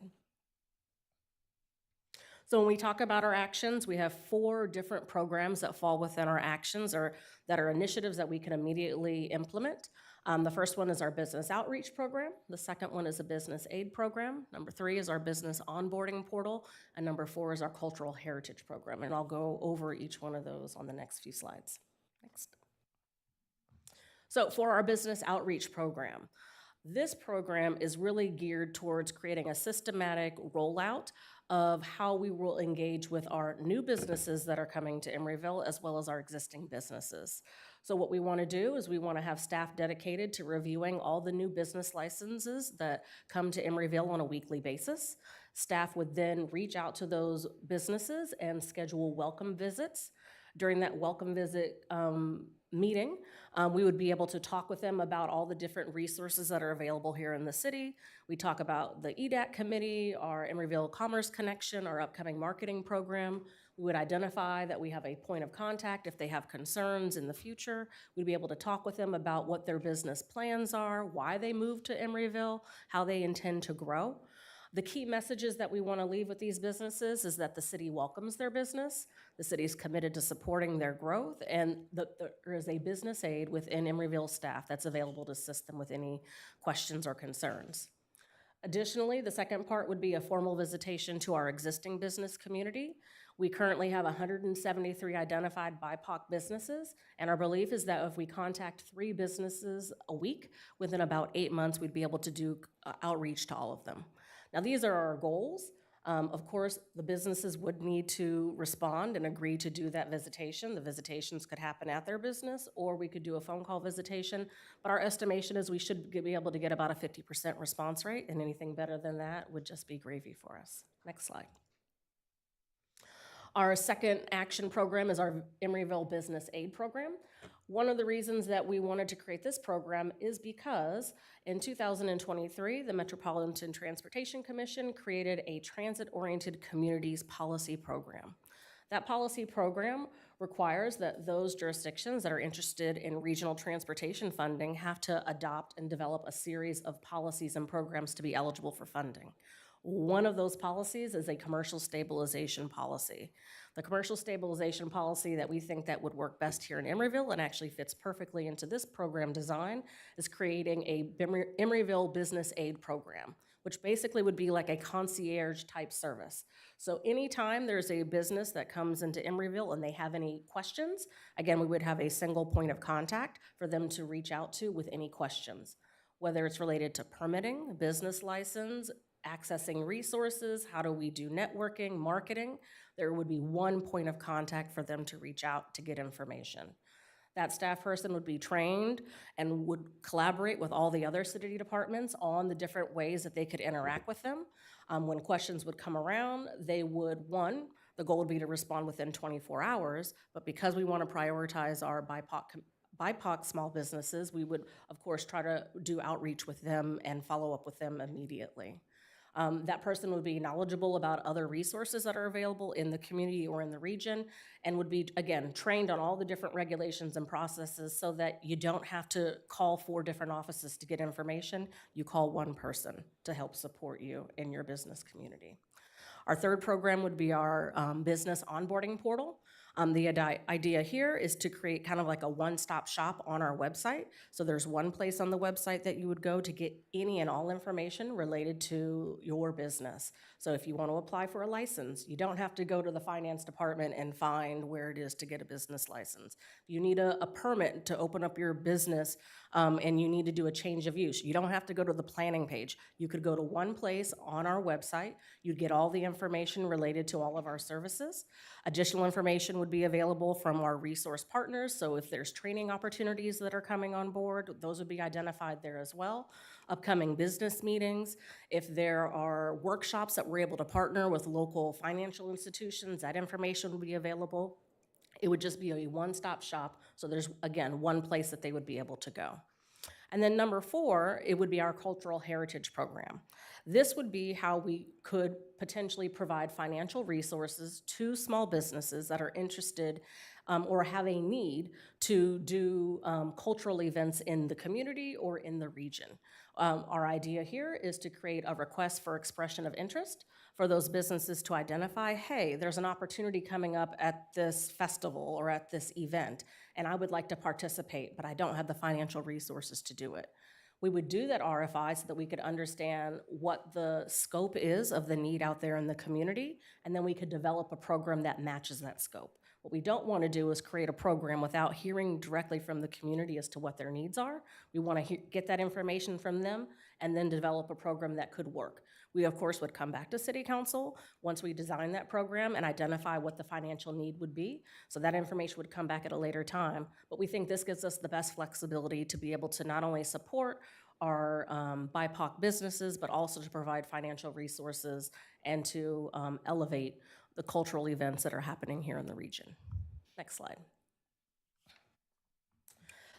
So when we talk about our actions, we have 4 different programs that fall within our actions or that are initiatives that we can immediately implement. The first one is our business outreach program. The second one is a business aid program. Number 3 is our business onboarding portal. And number 4 is our cultural heritage program. And I'll go over each one of those on the next few slides. Next. So for our business outreach program, this program is really geared towards creating a systematic rollout of how we will engage with our new businesses that are coming to Emeryville as well as our existing businesses. So what we want to do is we want to have staff dedicated to reviewing all the new business licenses that come to Emeryville on a weekly basis. Staff would then reach out to those businesses and schedule welcome visits. During that welcome visit meeting, we would be able to talk with them about all the different resources that are available here in the city. We talk about the EDAC committee, our Emeryville Commerce Connection, our upcoming marketing program. We would identify that we have a point of contact if they have concerns in the future. We'd be able to talk with them about what their business plans are, why they moved to Emeryville, how they intend to grow. The key messages that we want to leave with these businesses is that the city welcomes their business, the city is committed to supporting their growth, and there is a business aid within Emeryville staff that's available to assist them with any questions or concerns. Additionally, the second part would be a formal visitation to our existing business community. We currently have 173 identified BIPOC businesses, and our belief is that if we contact 3 businesses a week, within about 8 months, we'd be able to do outreach to all of them. Now, these are our goals. Of course, the businesses would need to respond and agree to do that visitation. The visitations could happen at their business, or we could do a phone call visitation. But our estimation is we should be able to get about a 50% response rate, and anything better than that would just be gravy for us. Next slide. Our second action program is our Emeryville Business Aid Program. One of the reasons that we wanted to create this program is because in 2023, the Metropolitan Transportation Commission created a transit-oriented communities policy program. That policy program requires that those jurisdictions that are interested in regional transportation funding have to adopt and develop a series of policies and programs to be eligible for funding. One of those policies is a commercial stabilization policy. The commercial stabilization policy that we think that would work best here in Emeryville and actually fits perfectly into this program design is creating a Emeryville Business Aid Program, which basically would be like a concierge type service. So anytime there's a business that comes into Emeryville and they have any questions, again, we would have a single point of contact for them to reach out to with any questions, whether it's related to permitting, business license, accessing resources, how do we do networking, marketing, there would be one point of contact for them to reach out to get information. That staff person would be trained and would collaborate with all the other city departments on the different ways that they could interact with them. When questions would come around, they would, the goal would be to respond within 24 hours, but because we want to prioritize our BIPOC small businesses, we would, of course, try to do outreach with them and follow up with them immediately. That person would be knowledgeable about other resources that are available in the community or in the region and would be, again, trained on all the different regulations and processes so that you don't have to call 4 different offices to get information. You call one person to help support you in your business community. Our third program would be our business onboarding portal. The idea here is to create kind of like a one-stop shop on our website. So there's one place on the website that you would go to get any and all information related to your business. So if you want to apply for a license, you don't have to go to the finance department and find where it is to get a business license. You need a permit to open up your business and you need to do a change of use. You don't have to go to the planning page. You could go to one place on our website. You'd get all the information related to all of our services. Additional information would be available from our resource partners. So if there's training opportunities that are coming on board, those would be identified there as well. Upcoming business meetings. If there are workshops that we're able to partner with local financial institutions, that information would be available. It would just be a one-stop shop. So there's, again, one place that they would be able to go. And then number 4, it would be our cultural heritage program. This would be how we could potentially provide financial resources to small businesses that are interested or have a need to do cultural events in the community or in the region. Our idea here is to create a request for expression of interest for those businesses to identify, hey, there's an opportunity coming up at this festival or at this event, and I would like to participate, but I don't have the financial resources to do it. We would do that RFI so that we could understand what the scope is of the need out there in the community, and then we could develop a program that matches that scope. What we don't want to do is create a program without hearing directly from the community as to what their needs are. We want to get that information from them and then develop a program that could work. We, of course, would come back to City Council once we design that program and identify what the financial need would be. So that information would come back at a later time. But we think this gives us the best flexibility to be able to not only support our BIPOC businesses, but also to provide financial resources and to elevate the cultural events that are happening here in the region. Next slide.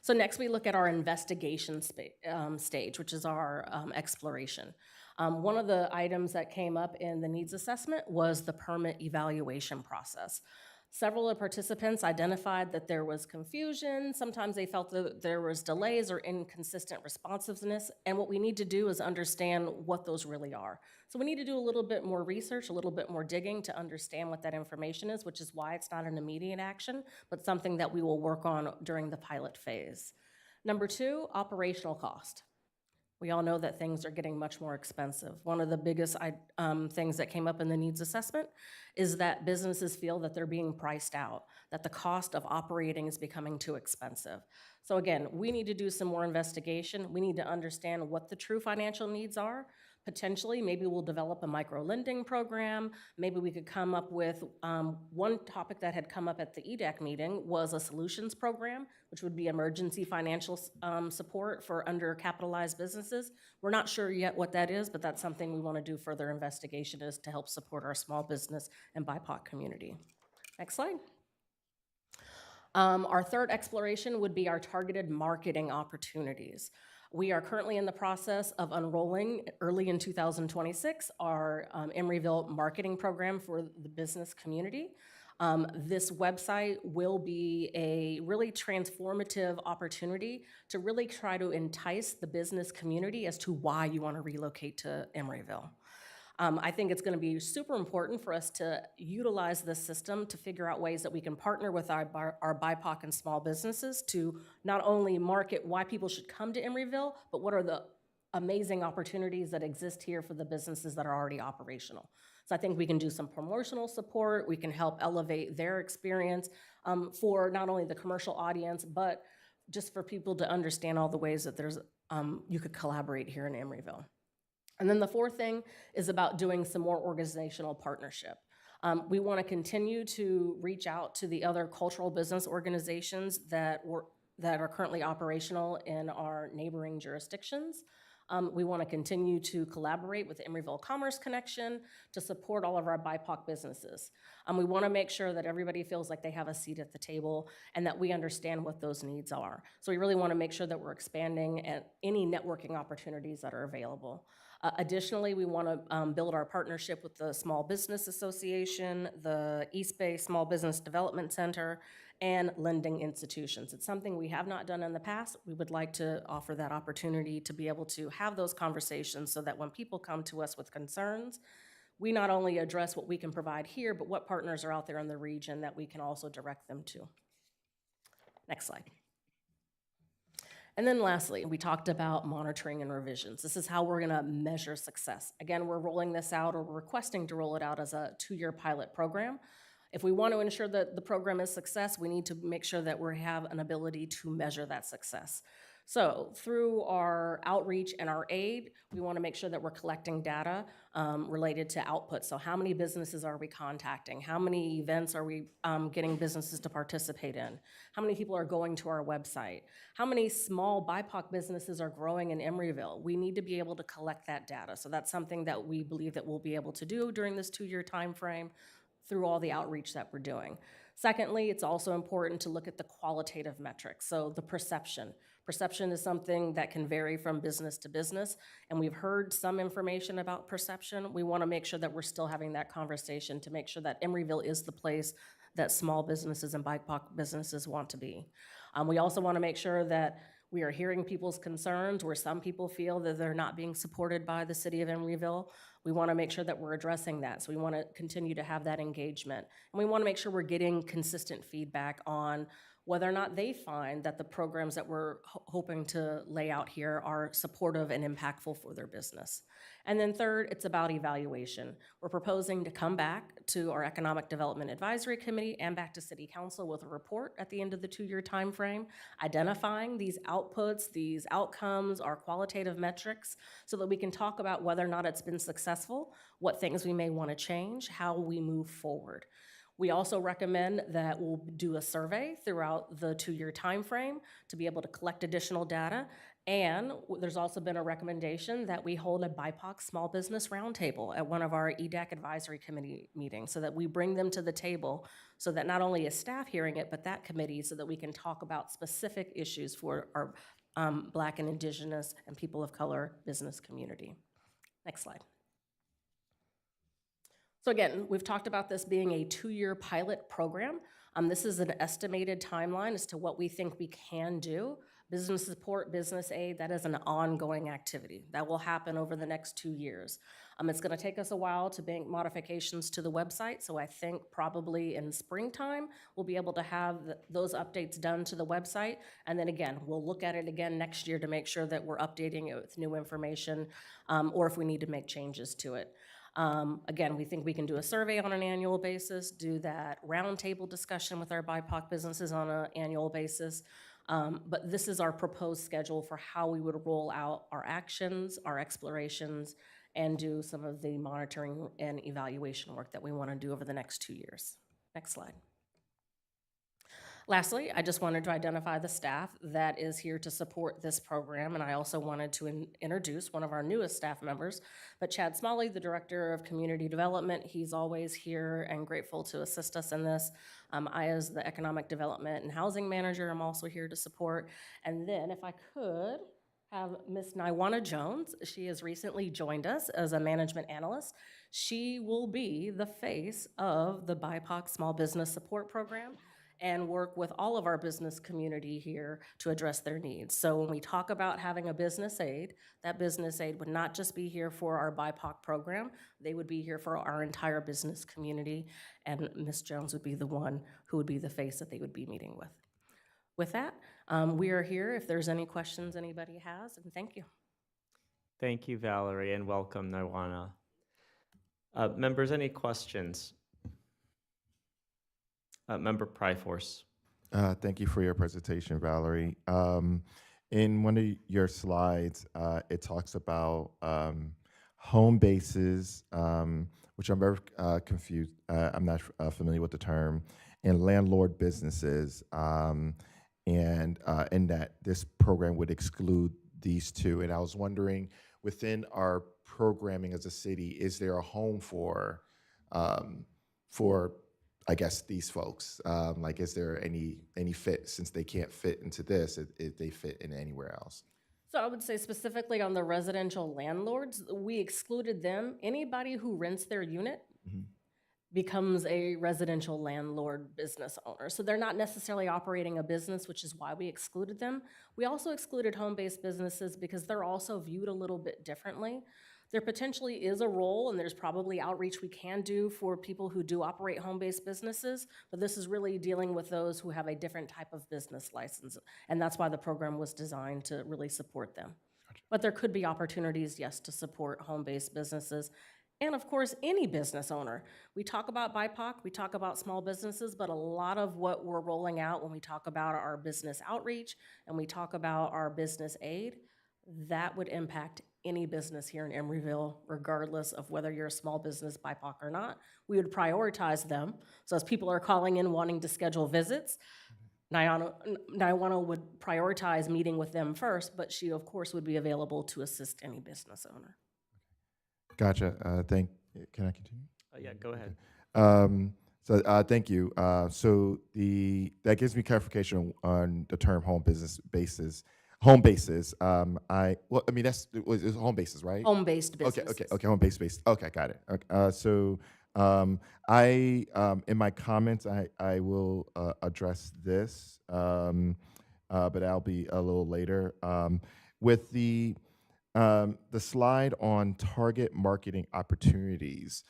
So next we look at our investigation stage, which is our exploration. One of the items that came up in the needs assessment was the permit evaluation process. Several of the participants identified that there was confusion. Sometimes they felt that there was delays or inconsistent responsiveness. And what we need to do is understand what those really are. So we need to do a little bit more research, a little bit more digging to understand what that information is, which is why it's not an immediate action, but something that we will work on during the pilot phase. Number two, operational cost. We all know that things are getting much more expensive. One of the biggest things that came up in the needs assessment is that businesses feel that they're being priced out, that the cost of operating is becoming too expensive. So again, we need to do some more investigation. We need to understand what the true financial needs are. Potentially, maybe we'll develop a micro-lending program. Maybe we could come up with, one topic that had come up at the EDAC meeting was a solutions program, which would be emergency financial support for undercapitalized businesses. We're not sure yet what that is, but that's something we want to do further investigation is to help support our small business and BIPOC community. Next slide. Our third exploration would be our targeted marketing opportunities. We are currently in the process of unrolling early in 2026 our Emeryville marketing program for the business community. This website will be a really transformative opportunity to really try to entice the business community as to why you want to relocate to Emeryville. I think it's going to be super important for us to utilize this system to figure out ways that we can partner with our BIPOC and small businesses to not only market why people should come to Emeryville, but what are the amazing opportunities that exist here for the businesses that are already operational. So I think we can do some promotional support. We can help elevate their experience for not only the commercial audience, but just for people to understand all the ways that there's you could collaborate here in Emeryville. And then the fourth thing is about doing some more organizational partnership. We want to continue to reach out to the other cultural business organizations that are currently operational in our neighboring jurisdictions. We want to continue to collaborate with Emeryville Commerce Connection to support all of our BIPOC businesses. We want to make sure that everybody feels like they have a seat at the table and that we understand what those needs are. So we really want to make sure that we're expanding at any networking opportunities that are available. Additionally, we want to build our partnership with the Small Business Association, the East Bay Small Business Development Center, and lending institutions. It's something we have not done in the past. We would like to offer that opportunity to be able to have those conversations so that when people come to us with concerns, we not only address what we can provide here, but what partners are out there in the region that we can also direct them to. Next slide. And then lastly, we talked about monitoring and revisions. This is how we're going to measure success. Again, we're rolling this out, or we're requesting to roll it out as a 2-year pilot program. If we want to ensure that the program is success, we need to make sure that we have an ability to measure that success. So through our outreach and our aid, we want to make sure that we're collecting data related to output. So how many businesses are we contacting? How many events are we getting businesses to participate in? How many people are going to our website? How many small BIPOC businesses are growing in Emeryville? We need to be able to collect that data. So that's something that we believe that we'll be able to do during this 2-year time frame through all the outreach that we're doing. Secondly, it's also important to look at the qualitative metrics, so the perception. Perception is something that can vary from business to business, and we've heard some information about perception. We want to make sure that we're still having that conversation to make sure that Emeryville is the place that small businesses and BIPOC businesses want to be. We also want to make sure that We are hearing people's concerns where some people feel that they're not being supported by the city of Emeryville. We want to make sure that we're addressing that. So we want to continue to have that engagement. And we want to make sure we're getting consistent feedback on whether or not they find that the programs that we're hoping to lay out here are supportive and impactful for their business. And then third, it's about evaluation. We're proposing to come back to our Economic Development Advisory Committee and back to City Council with a report at the end of the 2-year time frame, identifying these outputs, these outcomes, our qualitative metrics, so that we can talk about whether or not it's been successful, what things we may want to change, how we move forward. We also recommend that we'll do a survey throughout the 2-year time frame to be able to collect additional data. And there's also been a recommendation that we hold a BIPOC small business roundtable at one of our EDAC advisory committee meetings, so that we bring them to the table, so that not only is staff hearing it, but that committee, so that we can talk about specific issues for our Black and Indigenous and people of color business community. Next slide. So again, we've talked about this being a 2-year pilot program. This is an estimated timeline as to what we think we can do. Business support, business aid, that is an ongoing activity. That will happen over the next 2 years. It's gonna take us a while to make modifications to the website, so I think probably in springtime, we'll be able to have those updates done to the website. And then again, we'll look at it again next year to make sure that we're updating it with new information, or if we need to make changes to it. Again, we think we can do a survey on an annual basis, do that roundtable discussion with our BIPOC businesses on an annual basis. But this is our proposed schedule for how we would roll out our actions, our explorations, and do some of the monitoring and evaluation work that we want to do over the next 2 years. Next slide. Lastly, I just wanted to identify the staff that is here to support this program, and I also wanted to introduce one of our newest staff members, but Chad Smalley, the Director of Community Development. He's always here and grateful to assist us in this. I, as the Economic Development and Housing Manager, am also here to support. And then, if I could have Ms. Nywana Jones. She has recently joined us as a management analyst. She will be the face of the BIPOC Small Business Support Program and work with all of our business community here to address their needs. So when we talk about having a business aid, that business aid would not just be here for our BIPOC program, they would be here for our entire business community, and Ms. Jones would be the one who would be the face that they would be meeting with. With that, we are here if there's any questions anybody has, and thank you. Thank you, Valerie, and welcome, Nywana. Members, any questions? Member Pryforce. Thank you for your presentation, Valerie. In one of your slides, it talks about home bases, which I'm very confused. I'm not familiar with the term, and landlord businesses, and that this program would exclude these two. And I was wondering, within our programming as a city, is there a home for I guess these folks? Like, is there any fit, since they can't fit into this, if they fit in anywhere else? So I would say specifically on the residential landlords, we excluded them. Anybody who rents their unit becomes a residential landlord business owner. So they're not necessarily operating a business, which is why we excluded them. We also excluded home-based businesses because they're also viewed a little bit differently. There potentially is a role, and there's probably outreach we can do for people who do operate home-based businesses, but this is really dealing with those who have a different type of business license, and that's why the program was designed to really support them. Gotcha. But there could be opportunities, yes, to support home-based businesses, and of course, any business owner. We talk about BIPOC, we talk about small businesses, but a lot of what we're rolling out when we talk about our business outreach and we talk about our business aid, that would impact any business here in Emeryville, regardless of whether you're a small business BIPOC or not. We would prioritize them. So as people are calling in wanting to schedule visits, Nywana would prioritize meeting with them first, but she of course would be available to assist any business owner. Gotcha. Can I continue? Yeah, go ahead. Thank you. So that gives me clarification on the term home bases. Home bases. That's it's home bases, right? Home-based businesses. Okay. Home-based base. Okay, got it. Okay, I in my comments, I will address this. but that'll be a little later. With the slide on target marketing opportunities,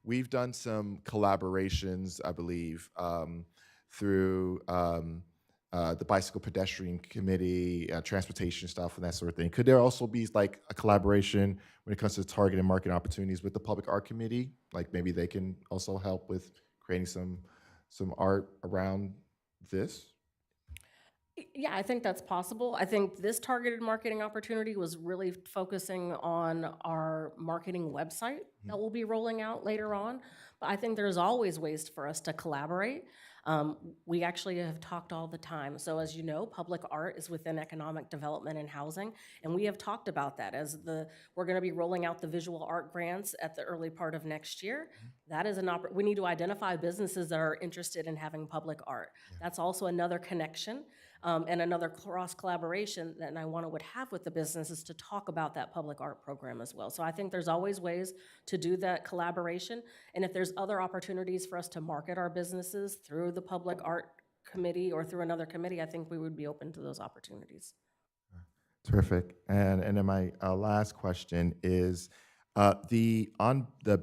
we've done some collaborations, I believe, through the Bicycle Pedestrian Committee, transportation stuff, and that sort of thing. Could there also be like a collaboration when it comes to target and marketing opportunities with the Public Art Committee? Like maybe they can also help with creating some art around this? Yeah, I think that's possible. I think this targeted marketing opportunity was really focusing on our marketing website that we'll be rolling out later on. But I think there's always ways for us to collaborate. We actually have talked all the time. So as you know, public art is within economic development and housing, and we have talked about that as we're going to be rolling out the visual art grants at the early part of next year. That is we need to identify businesses that are interested in having public art. That's also another connection. And another cross collaboration that I would have with the businesses to talk about that public art program as well. So I think there's always ways to do that collaboration. And if there's other opportunities for us to market our businesses through the public art committee or through another committee, I think we would be open to those opportunities. Terrific. And then my last question is the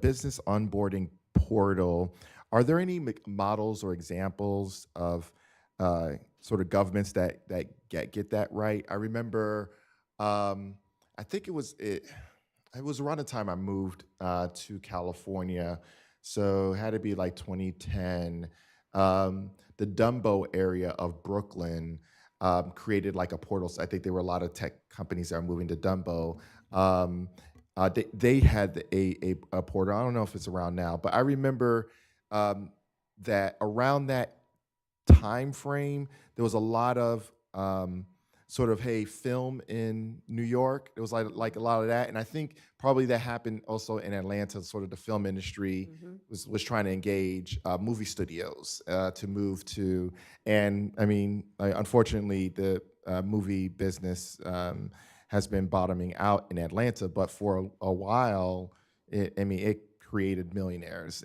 business onboarding portal. Are there any models or examples of sort of governments that get that right? I remember, I think it was around the time I moved to California, so it had to be like 2010. The Dumbo area of Brooklyn created like a portal. So I think there were a lot of tech companies that are moving to Dumbo. They had a portal. I don't know if it's around now, but I remember that around that time frame, there was a lot of sort of film in New York. It was like a lot of that, and I think probably that happened also in Atlanta. Sort of the film industry was trying to engage movie studios to move to, and I mean, unfortunately, the movie business has been bottoming out in Atlanta, but for a while, it created millionaires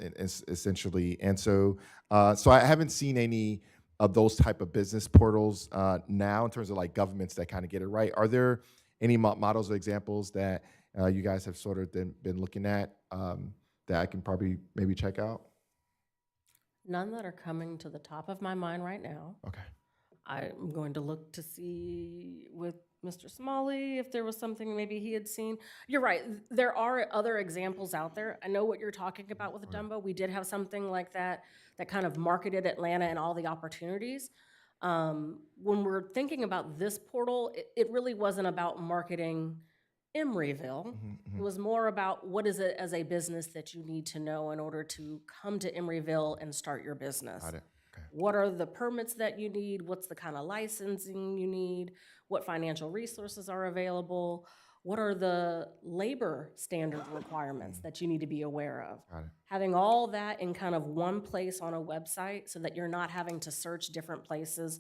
essentially, and so I haven't seen any of those type of business portals now in terms of like governments that kind of get it right. Are there any models or examples that you guys have sort of been looking at that I can probably maybe check out? None that are coming to the top of my mind right now. Okay. I'm going to look to see with Mr. Smalley if there was something maybe he had seen. You're right. There are other examples out there. I know what you're talking about with Dumbo. We did have something like that kind of marketed Atlanta and all the opportunities. When we're thinking about this portal, it really wasn't about marketing Emeryville. It was more about what is it as a business that you need to know in order to come to Emeryville and start your business. Got it. Okay. What are the permits that you need? What's the kind of licensing you need? What financial resources are available? What are the labor standard requirements that you need to be aware of? Got it. Having all that in kind of one place on a website so that you're not having to search different places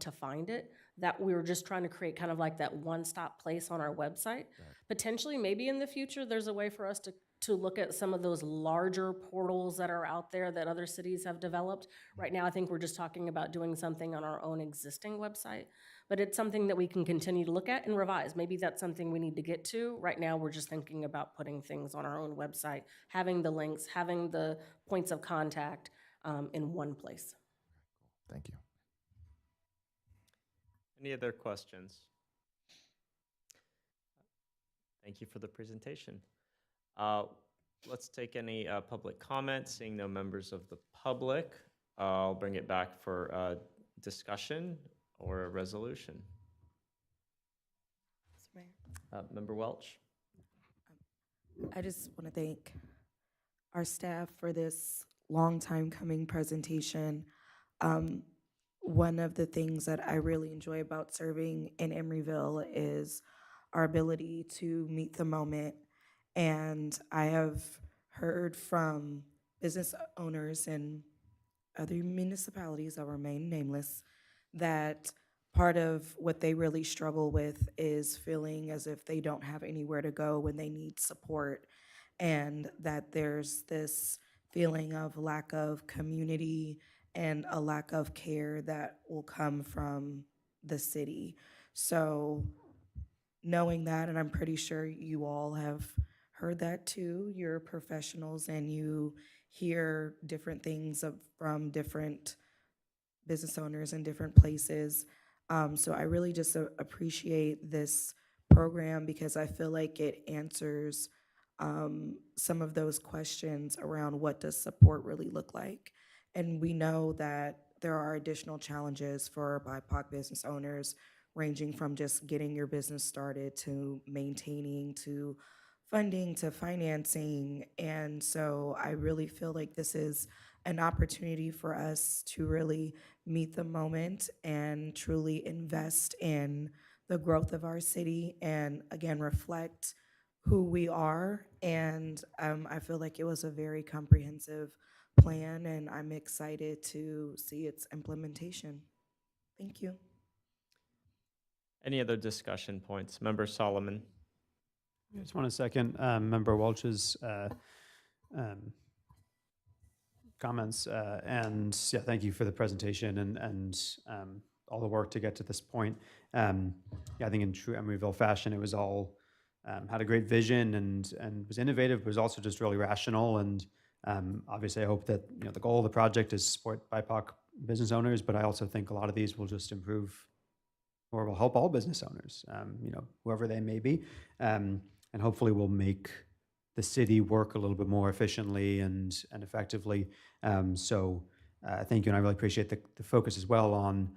to find it. That we were just trying to create kind of like that one-stop place on our website. Potentially, maybe in the future, there's a way for us to look at some of those larger portals that are out there that other cities have developed. Right now, I think we're just talking about doing something on our own existing website, but it's something that we can continue to look at and revise. Maybe that's something we need to get to. Right now, we're just thinking about putting things on our own website, having the links, having the points of contact in one place. Thank you. Any other questions? Thank you for the presentation. Let's take any public comments. Seeing no members of the public, I'll bring it back for discussion or a resolution. Member Welch. I just want to thank our staff for this long time coming presentation. One of the things that I really enjoy about serving in Emeryville is our ability to meet the moment. And I have heard from business owners in other municipalities that remain nameless that part of what they really struggle with is feeling as if they don't have anywhere to go when they need support, and that there's this feeling of lack of community and a lack of care that will come from the city. So knowing that, and I'm pretty sure you all have heard that too, you're professionals and you hear different things from different business owners in different places. So I really just appreciate this program because I feel like it answers some of those questions around what does support really look like. And we know that there are additional challenges for BIPOC business owners, ranging from just getting your business started to maintaining to funding to financing. And so I really feel like this is an opportunity for us to really meet the moment and truly invest in the growth of our city and again reflect who we are. And I feel like it was a very comprehensive plan, and I'm excited to see its implementation. Thank you. Any other discussion points? Member Solomon. I just want to second Member Welch's comments, and yeah, thank you for the presentation and all the work to get to this point. Yeah, I think in true Emeryville fashion, it was all had a great vision and was innovative, but was also just really rational. And obviously, I hope that the goal of the project is support BIPOC business owners, but I also think a lot of these will just improve or will help all business owners, whoever they may be, and hopefully will make the city work a little bit more efficiently and effectively. So thank you, and I really appreciate the focus as well on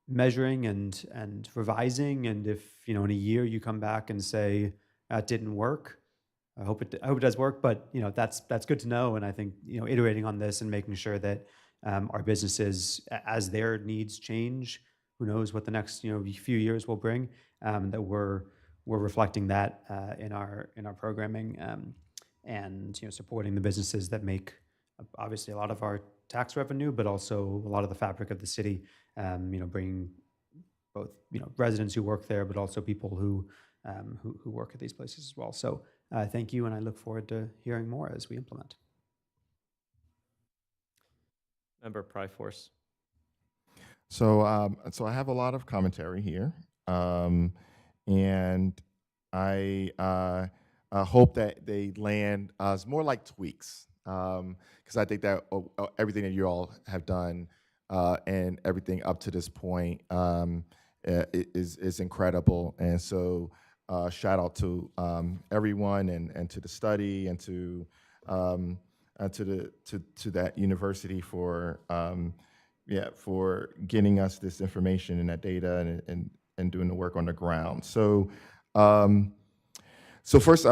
measuring and revising. And if in a year you come back and say that didn't work, I hope it does work. But that's good to know. And I think iterating on this and making sure that our businesses, as their needs change, who knows what the next few years will bring, that we're reflecting that in our programming and supporting the businesses that make obviously a lot of our tax revenue, but also a lot of the fabric of the city. Bringing both residents who work there, but also people who work at these places as well. So thank you, and I look forward to hearing more as we implement. Member Pryforce. So, so I have a lot of commentary here, and I hope that they land as more like tweaks, because I think that everything that you all have done and everything up to this point is incredible. And so, shout out to everyone and to the study and to that university for for getting us this information and that data and doing the work on the ground. So so first,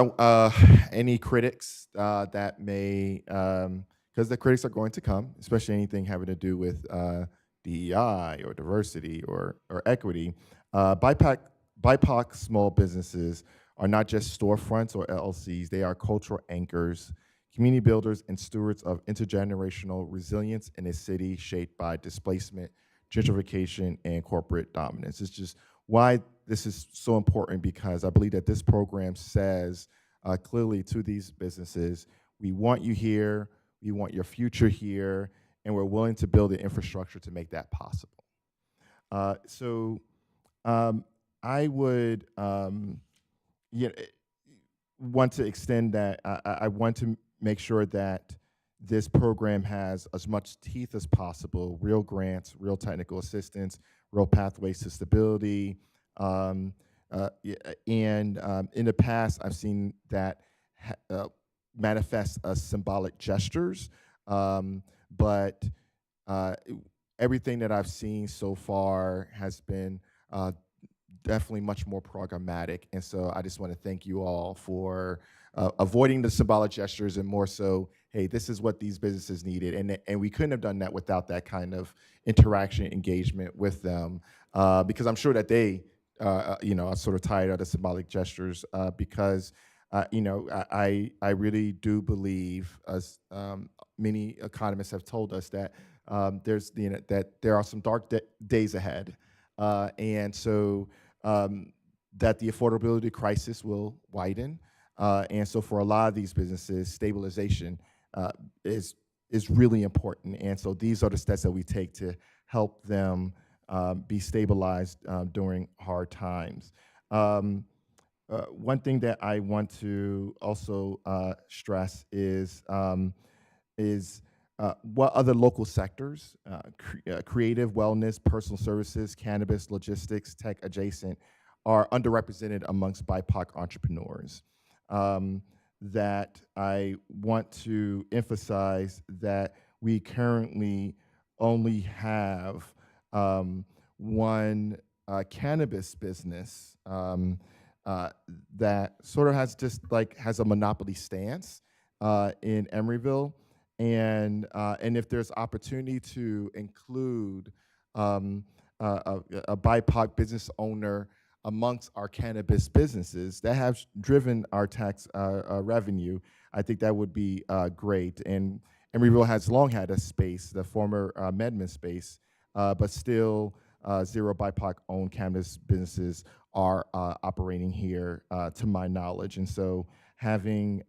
any critics that may, because the critics are going to come, especially anything having to do with DEI or diversity or equity. BIPOC small businesses are not just storefronts or LLCs, they are cultural anchors, community builders, and stewards of intergenerational resilience in a city shaped by displacement, gentrification, and corporate dominance. It's just why this is so important, because I believe that this program says clearly to these businesses, we want you here, we want your future here, and we're willing to build the infrastructure to make that possible. So I would want to extend that. I want to make sure that this program has as much teeth as possible, real grants, real technical assistance, real pathways to stability. And in the past, I've seen that manifest as symbolic gestures, but everything that I've seen so far has been definitely much more programmatic. And so I just want to thank you all for avoiding the symbolic gestures and more so, hey, this is what these businesses needed. And we couldn't have done that without that kind of interaction, engagement with them, because I'm sure that they, are sort of tired of the symbolic gestures because, I really do believe, as many economists have told us, that that there are some dark days ahead. And so that the affordability crisis will widen. And so for a lot of these businesses, stabilization is is really important. And so these are the steps that we take to help them be stabilized during hard times. One thing that I want to also stress is what other local sectors, creative, wellness, personal services, cannabis, logistics, tech adjacent, are underrepresented amongst BIPOC entrepreneurs. That I want to emphasize that we currently only have one cannabis business that sort of has a monopoly stance in Emeryville, and if there's opportunity to include a BIPOC business owner amongst our cannabis businesses that have driven our tax revenue, I think that would be great. And Emeryville has long had a space, the former Medman space, but still 0 BIPOC-owned cannabis businesses are operating here, to my knowledge. And so having,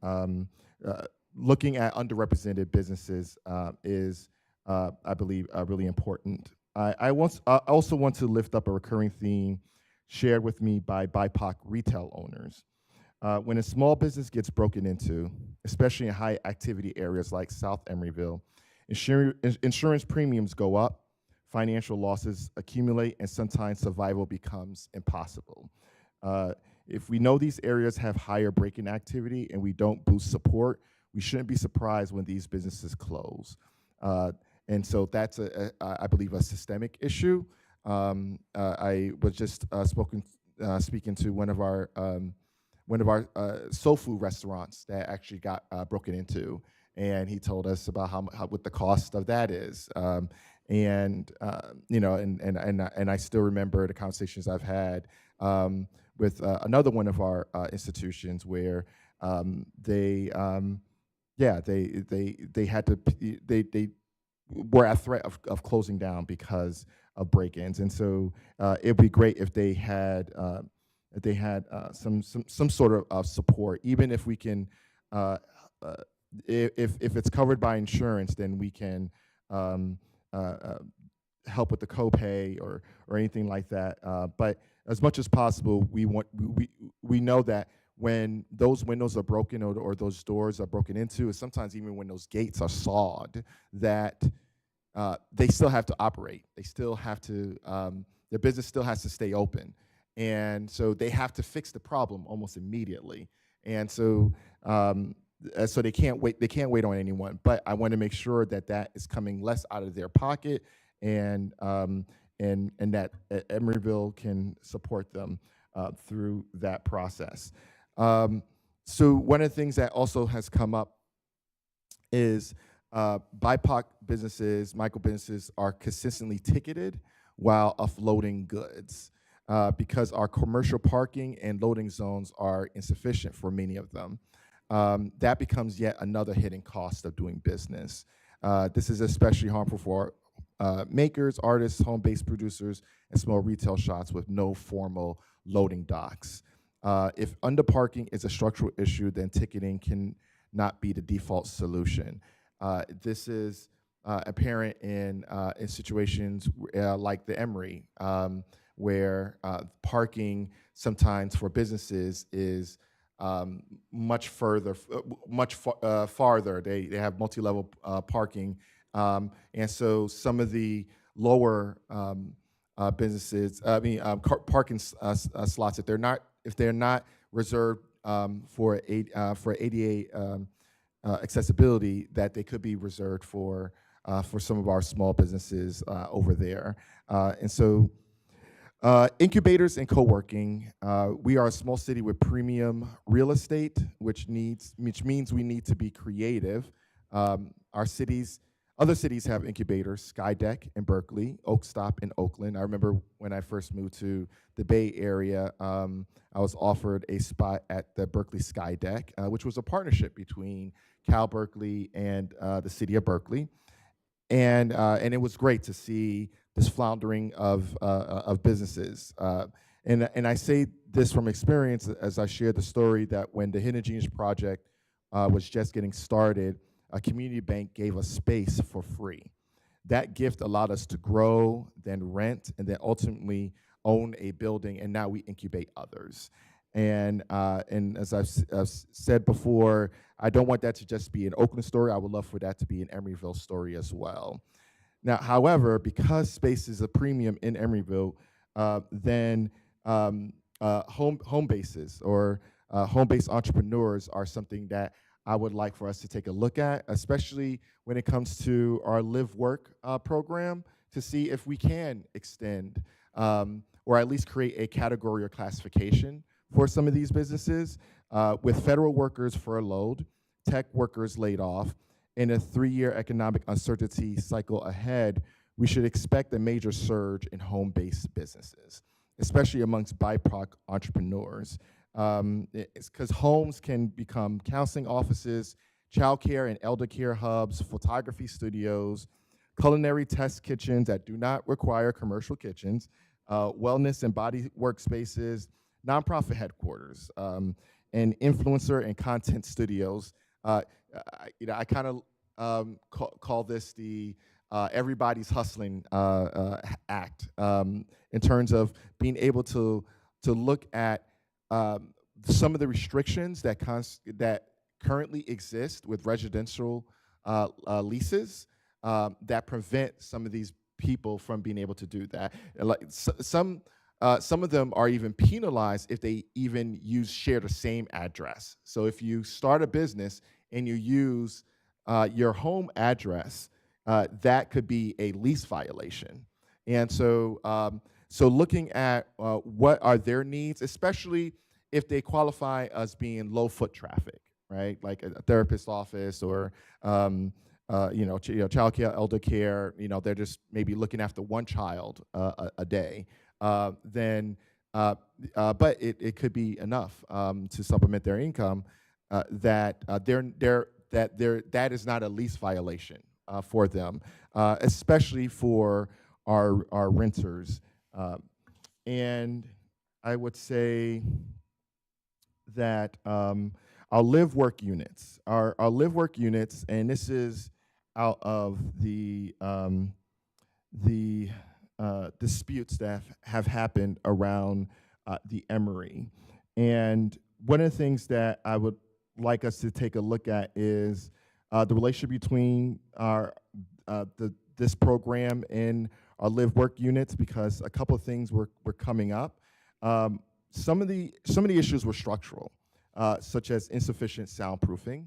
looking at underrepresented businesses is, I believe, really important. I also want to lift up a recurring theme shared with me by BIPOC retail owners. When a small business gets broken into, especially in high activity areas like South Emeryville, insurance premiums go up, financial losses accumulate, and sometimes survival becomes impossible. If we know these areas have higher break-in activity and we don't boost support, we shouldn't be surprised when these businesses close. And so that's, I believe, a systemic issue. I was just speaking to one of our soul food restaurants that actually got broken into, and he told us about how what the cost of that is. And you know, and I still remember the conversations I've had with another one of our institutions where they had to they were at threat of closing down because of break-ins. And so it'd be great if they had some sort of support, even if we can if it's covered by insurance, then we can help with the copay or anything like that. But as much as possible, we know that when those windows are broken or those doors are broken into, and sometimes even when those gates are sawed, that they still have to operate. They still have to, their business still has to stay open. And so they have to fix the problem almost immediately. And so so they can't wait on anyone. But I want to make sure that that is coming less out of their pocket, and that Emeryville can support them through that process. So one of the things that also has come up is BIPOC businesses, micro businesses, are consistently ticketed while offloading goods because our commercial parking and loading zones are insufficient for many of them. That becomes yet another hidden cost of doing business. This is especially harmful for makers, artists, home-based producers, and small retail shops with no formal loading docks. If underparking is a structural issue, then ticketing can not be the default solution. This is apparent in situations like the Emory, where parking sometimes for businesses is much farther. They have multi-level parking, and so some of the lower businesses, parking slots, if they're not reserved for ADA accessibility, that they could be reserved for some of our small businesses over there. And so incubators and co-working, we are a small city with premium real estate, which means we need to be creative. Other cities have incubators, Skydeck in Berkeley, Oakstop in Oakland. I remember when I first moved to the Bay Area, I was offered a spot at the Berkeley Skydeck, which was a partnership between Cal Berkeley and the city of Berkeley. And it was great to see this floundering of businesses. And I say this from experience as I share the story that when the Hidden Genius Project was just getting started, a community bank gave us space for free. That gift allowed us to grow, then rent, and then ultimately own a building, and now we incubate others. And as I've said before, I don't want that to just be an Oakland story. I would love for that to be an Emeryville story as well. Now, however, because space is a premium in Emeryville, then home bases or home-based entrepreneurs are something that I would like for us to take a look at, especially when it comes to our Live Work program, to see if we can extend or at least create a category or classification for some of these businesses. With federal workers furloughed, tech workers laid off, in a 3-year economic uncertainty cycle ahead, we should expect a major surge in home-based businesses, especially amongst BIPOC entrepreneurs. It's because homes can become counseling offices, childcare and elder care hubs, photography studios, culinary test kitchens that do not require commercial kitchens, wellness and body workspaces, nonprofit headquarters, and influencer and content studios. I kind of call this the everybody's hustling act in terms of being able to look at some of the restrictions that currently exist with residential leases that prevent some of these people from being able to do that. Like some of them are even penalized if they even share the same address. So if you start a business and you use your home address, that could be a lease violation. And so, looking at what are their needs, especially if they qualify as being low foot traffic, right? Like a therapist's office or child care, elder care. They're just maybe looking after one child a day. But it could be enough to supplement their income that is not a lease violation for them, especially for our renters. And I would say that our live work units, and this is out of the disputes that have happened around the Emory. And one of the things that I would like us to take a look at is the relationship between this program and our live work units, because a couple of things were coming up. Some of the issues were structural, such as insufficient soundproofing,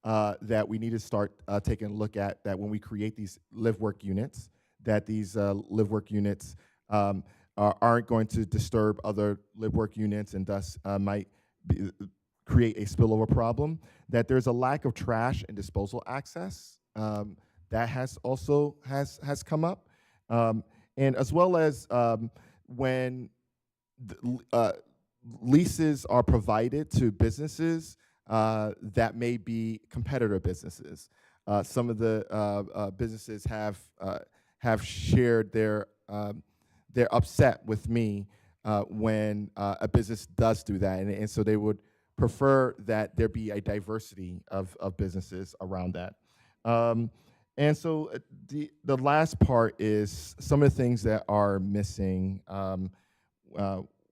that we need to start taking a look at, that when we create these live work units, that these live work units aren't going to disturb other live work units and thus might create a spillover problem, that there's a lack of trash and disposal access. That has also come up. And as well as when leases are provided to businesses that may be competitor businesses. Some of the businesses have shared they're upset with me when a business does do that, and so they would prefer that there be a diversity of businesses around that. And so the last part is some of the things that are missing.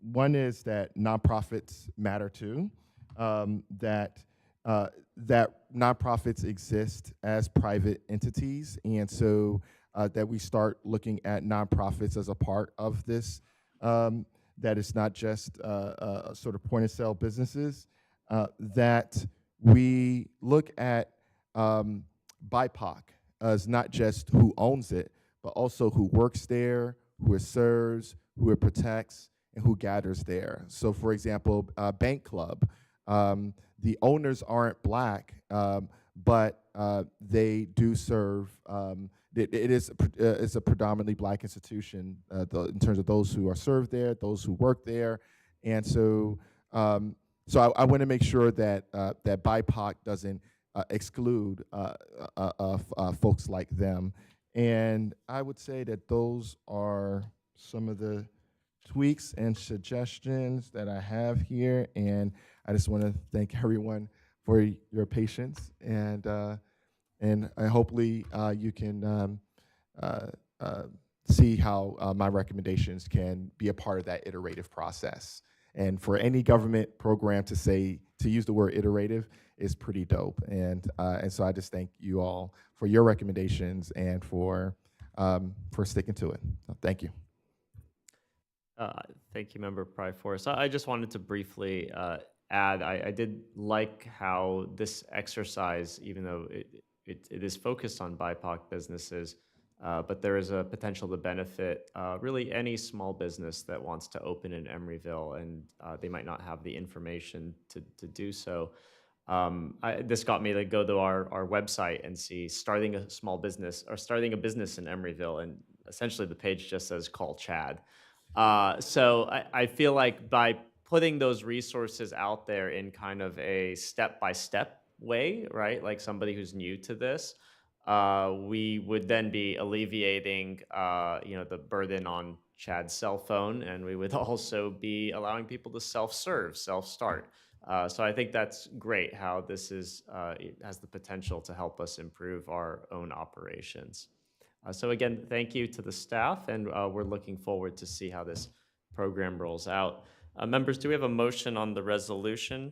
One is that nonprofits matter too, that nonprofits exist as private entities, and so that we start looking at nonprofits as a part of this, that it's not just sort of point of sale businesses, that we look at BIPOC as not just who owns it, but also who works there, who it serves, who it protects, and who gathers there. So for example, Bank Club, the owners aren't Black, but they do serve, it's a predominantly Black institution in terms of those who are served there, those who work there. And so, I want to make sure that that BIPOC doesn't exclude folks like them. And I would say that those are some of the tweaks and suggestions that I have here. And I just want to thank everyone for your patience. And and hopefully you can see how my recommendations can be a part of that iterative process. And for any government program to use the word iterative is pretty dope. And so I just thank you all for your recommendations and for sticking to it. So thank you. Thank you, Member Pryforce. I just wanted to briefly add, I did like how this exercise, even though it is focused on BIPOC businesses, but there is a potential to benefit really any small business that wants to open in Emeryville, and they might not have the information to do so. This got me to go to our website and see starting a small business or starting a business in Emeryville, and essentially the page just says call Chad. So I feel like by putting those resources out there in kind of a step-by-step way, right? Like somebody who's new to this, we would then be alleviating, the burden on Chad's cell phone, and we would also be allowing people to self-serve, self-start. So I think that's great how this it has the potential to help us improve our own operations. So again, thank you to the staff, and we're looking forward to see how this program rolls out. Members, do we have a motion on the resolution?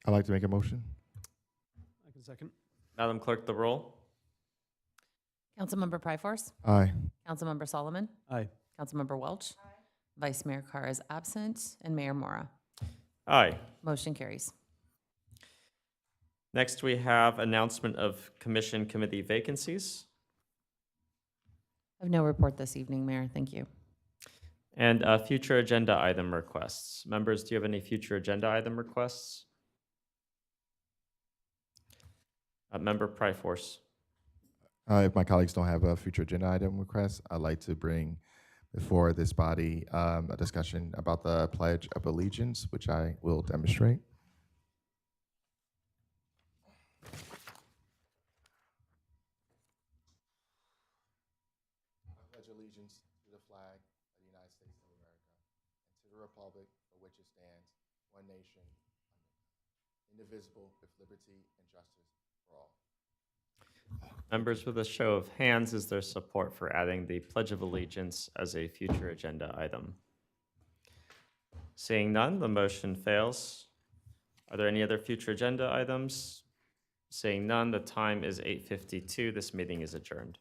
I'd like to make a motion. I can second. Madam Clerk, the roll. Councilmember Pryforce? Aye. Councilmember Solomon? Aye. Councilmember Welch? Vice Mayor Carr is absent, and Mayor Mora. Aye. Motion carries. Next, we have announcement of commission committee vacancies. I have no report this evening, Mayor. Thank you. And future agenda item requests. Members, do you have any future agenda item requests? Member Pryforce. If my colleagues don't have a future agenda item request, I'd like to bring before this body a discussion about the Pledge of Allegiance, which I will demonstrate. I pledge allegiance to the flag of the United States of America and to the republic for which it stands, one nation, indivisible, with liberty and justice for all. Members, with a show of hands, is there support for adding the Pledge of Allegiance as a future agenda item? Seeing none, the motion fails. Are there any other future agenda items? Seeing none, the time is 8:52. This meeting is adjourned.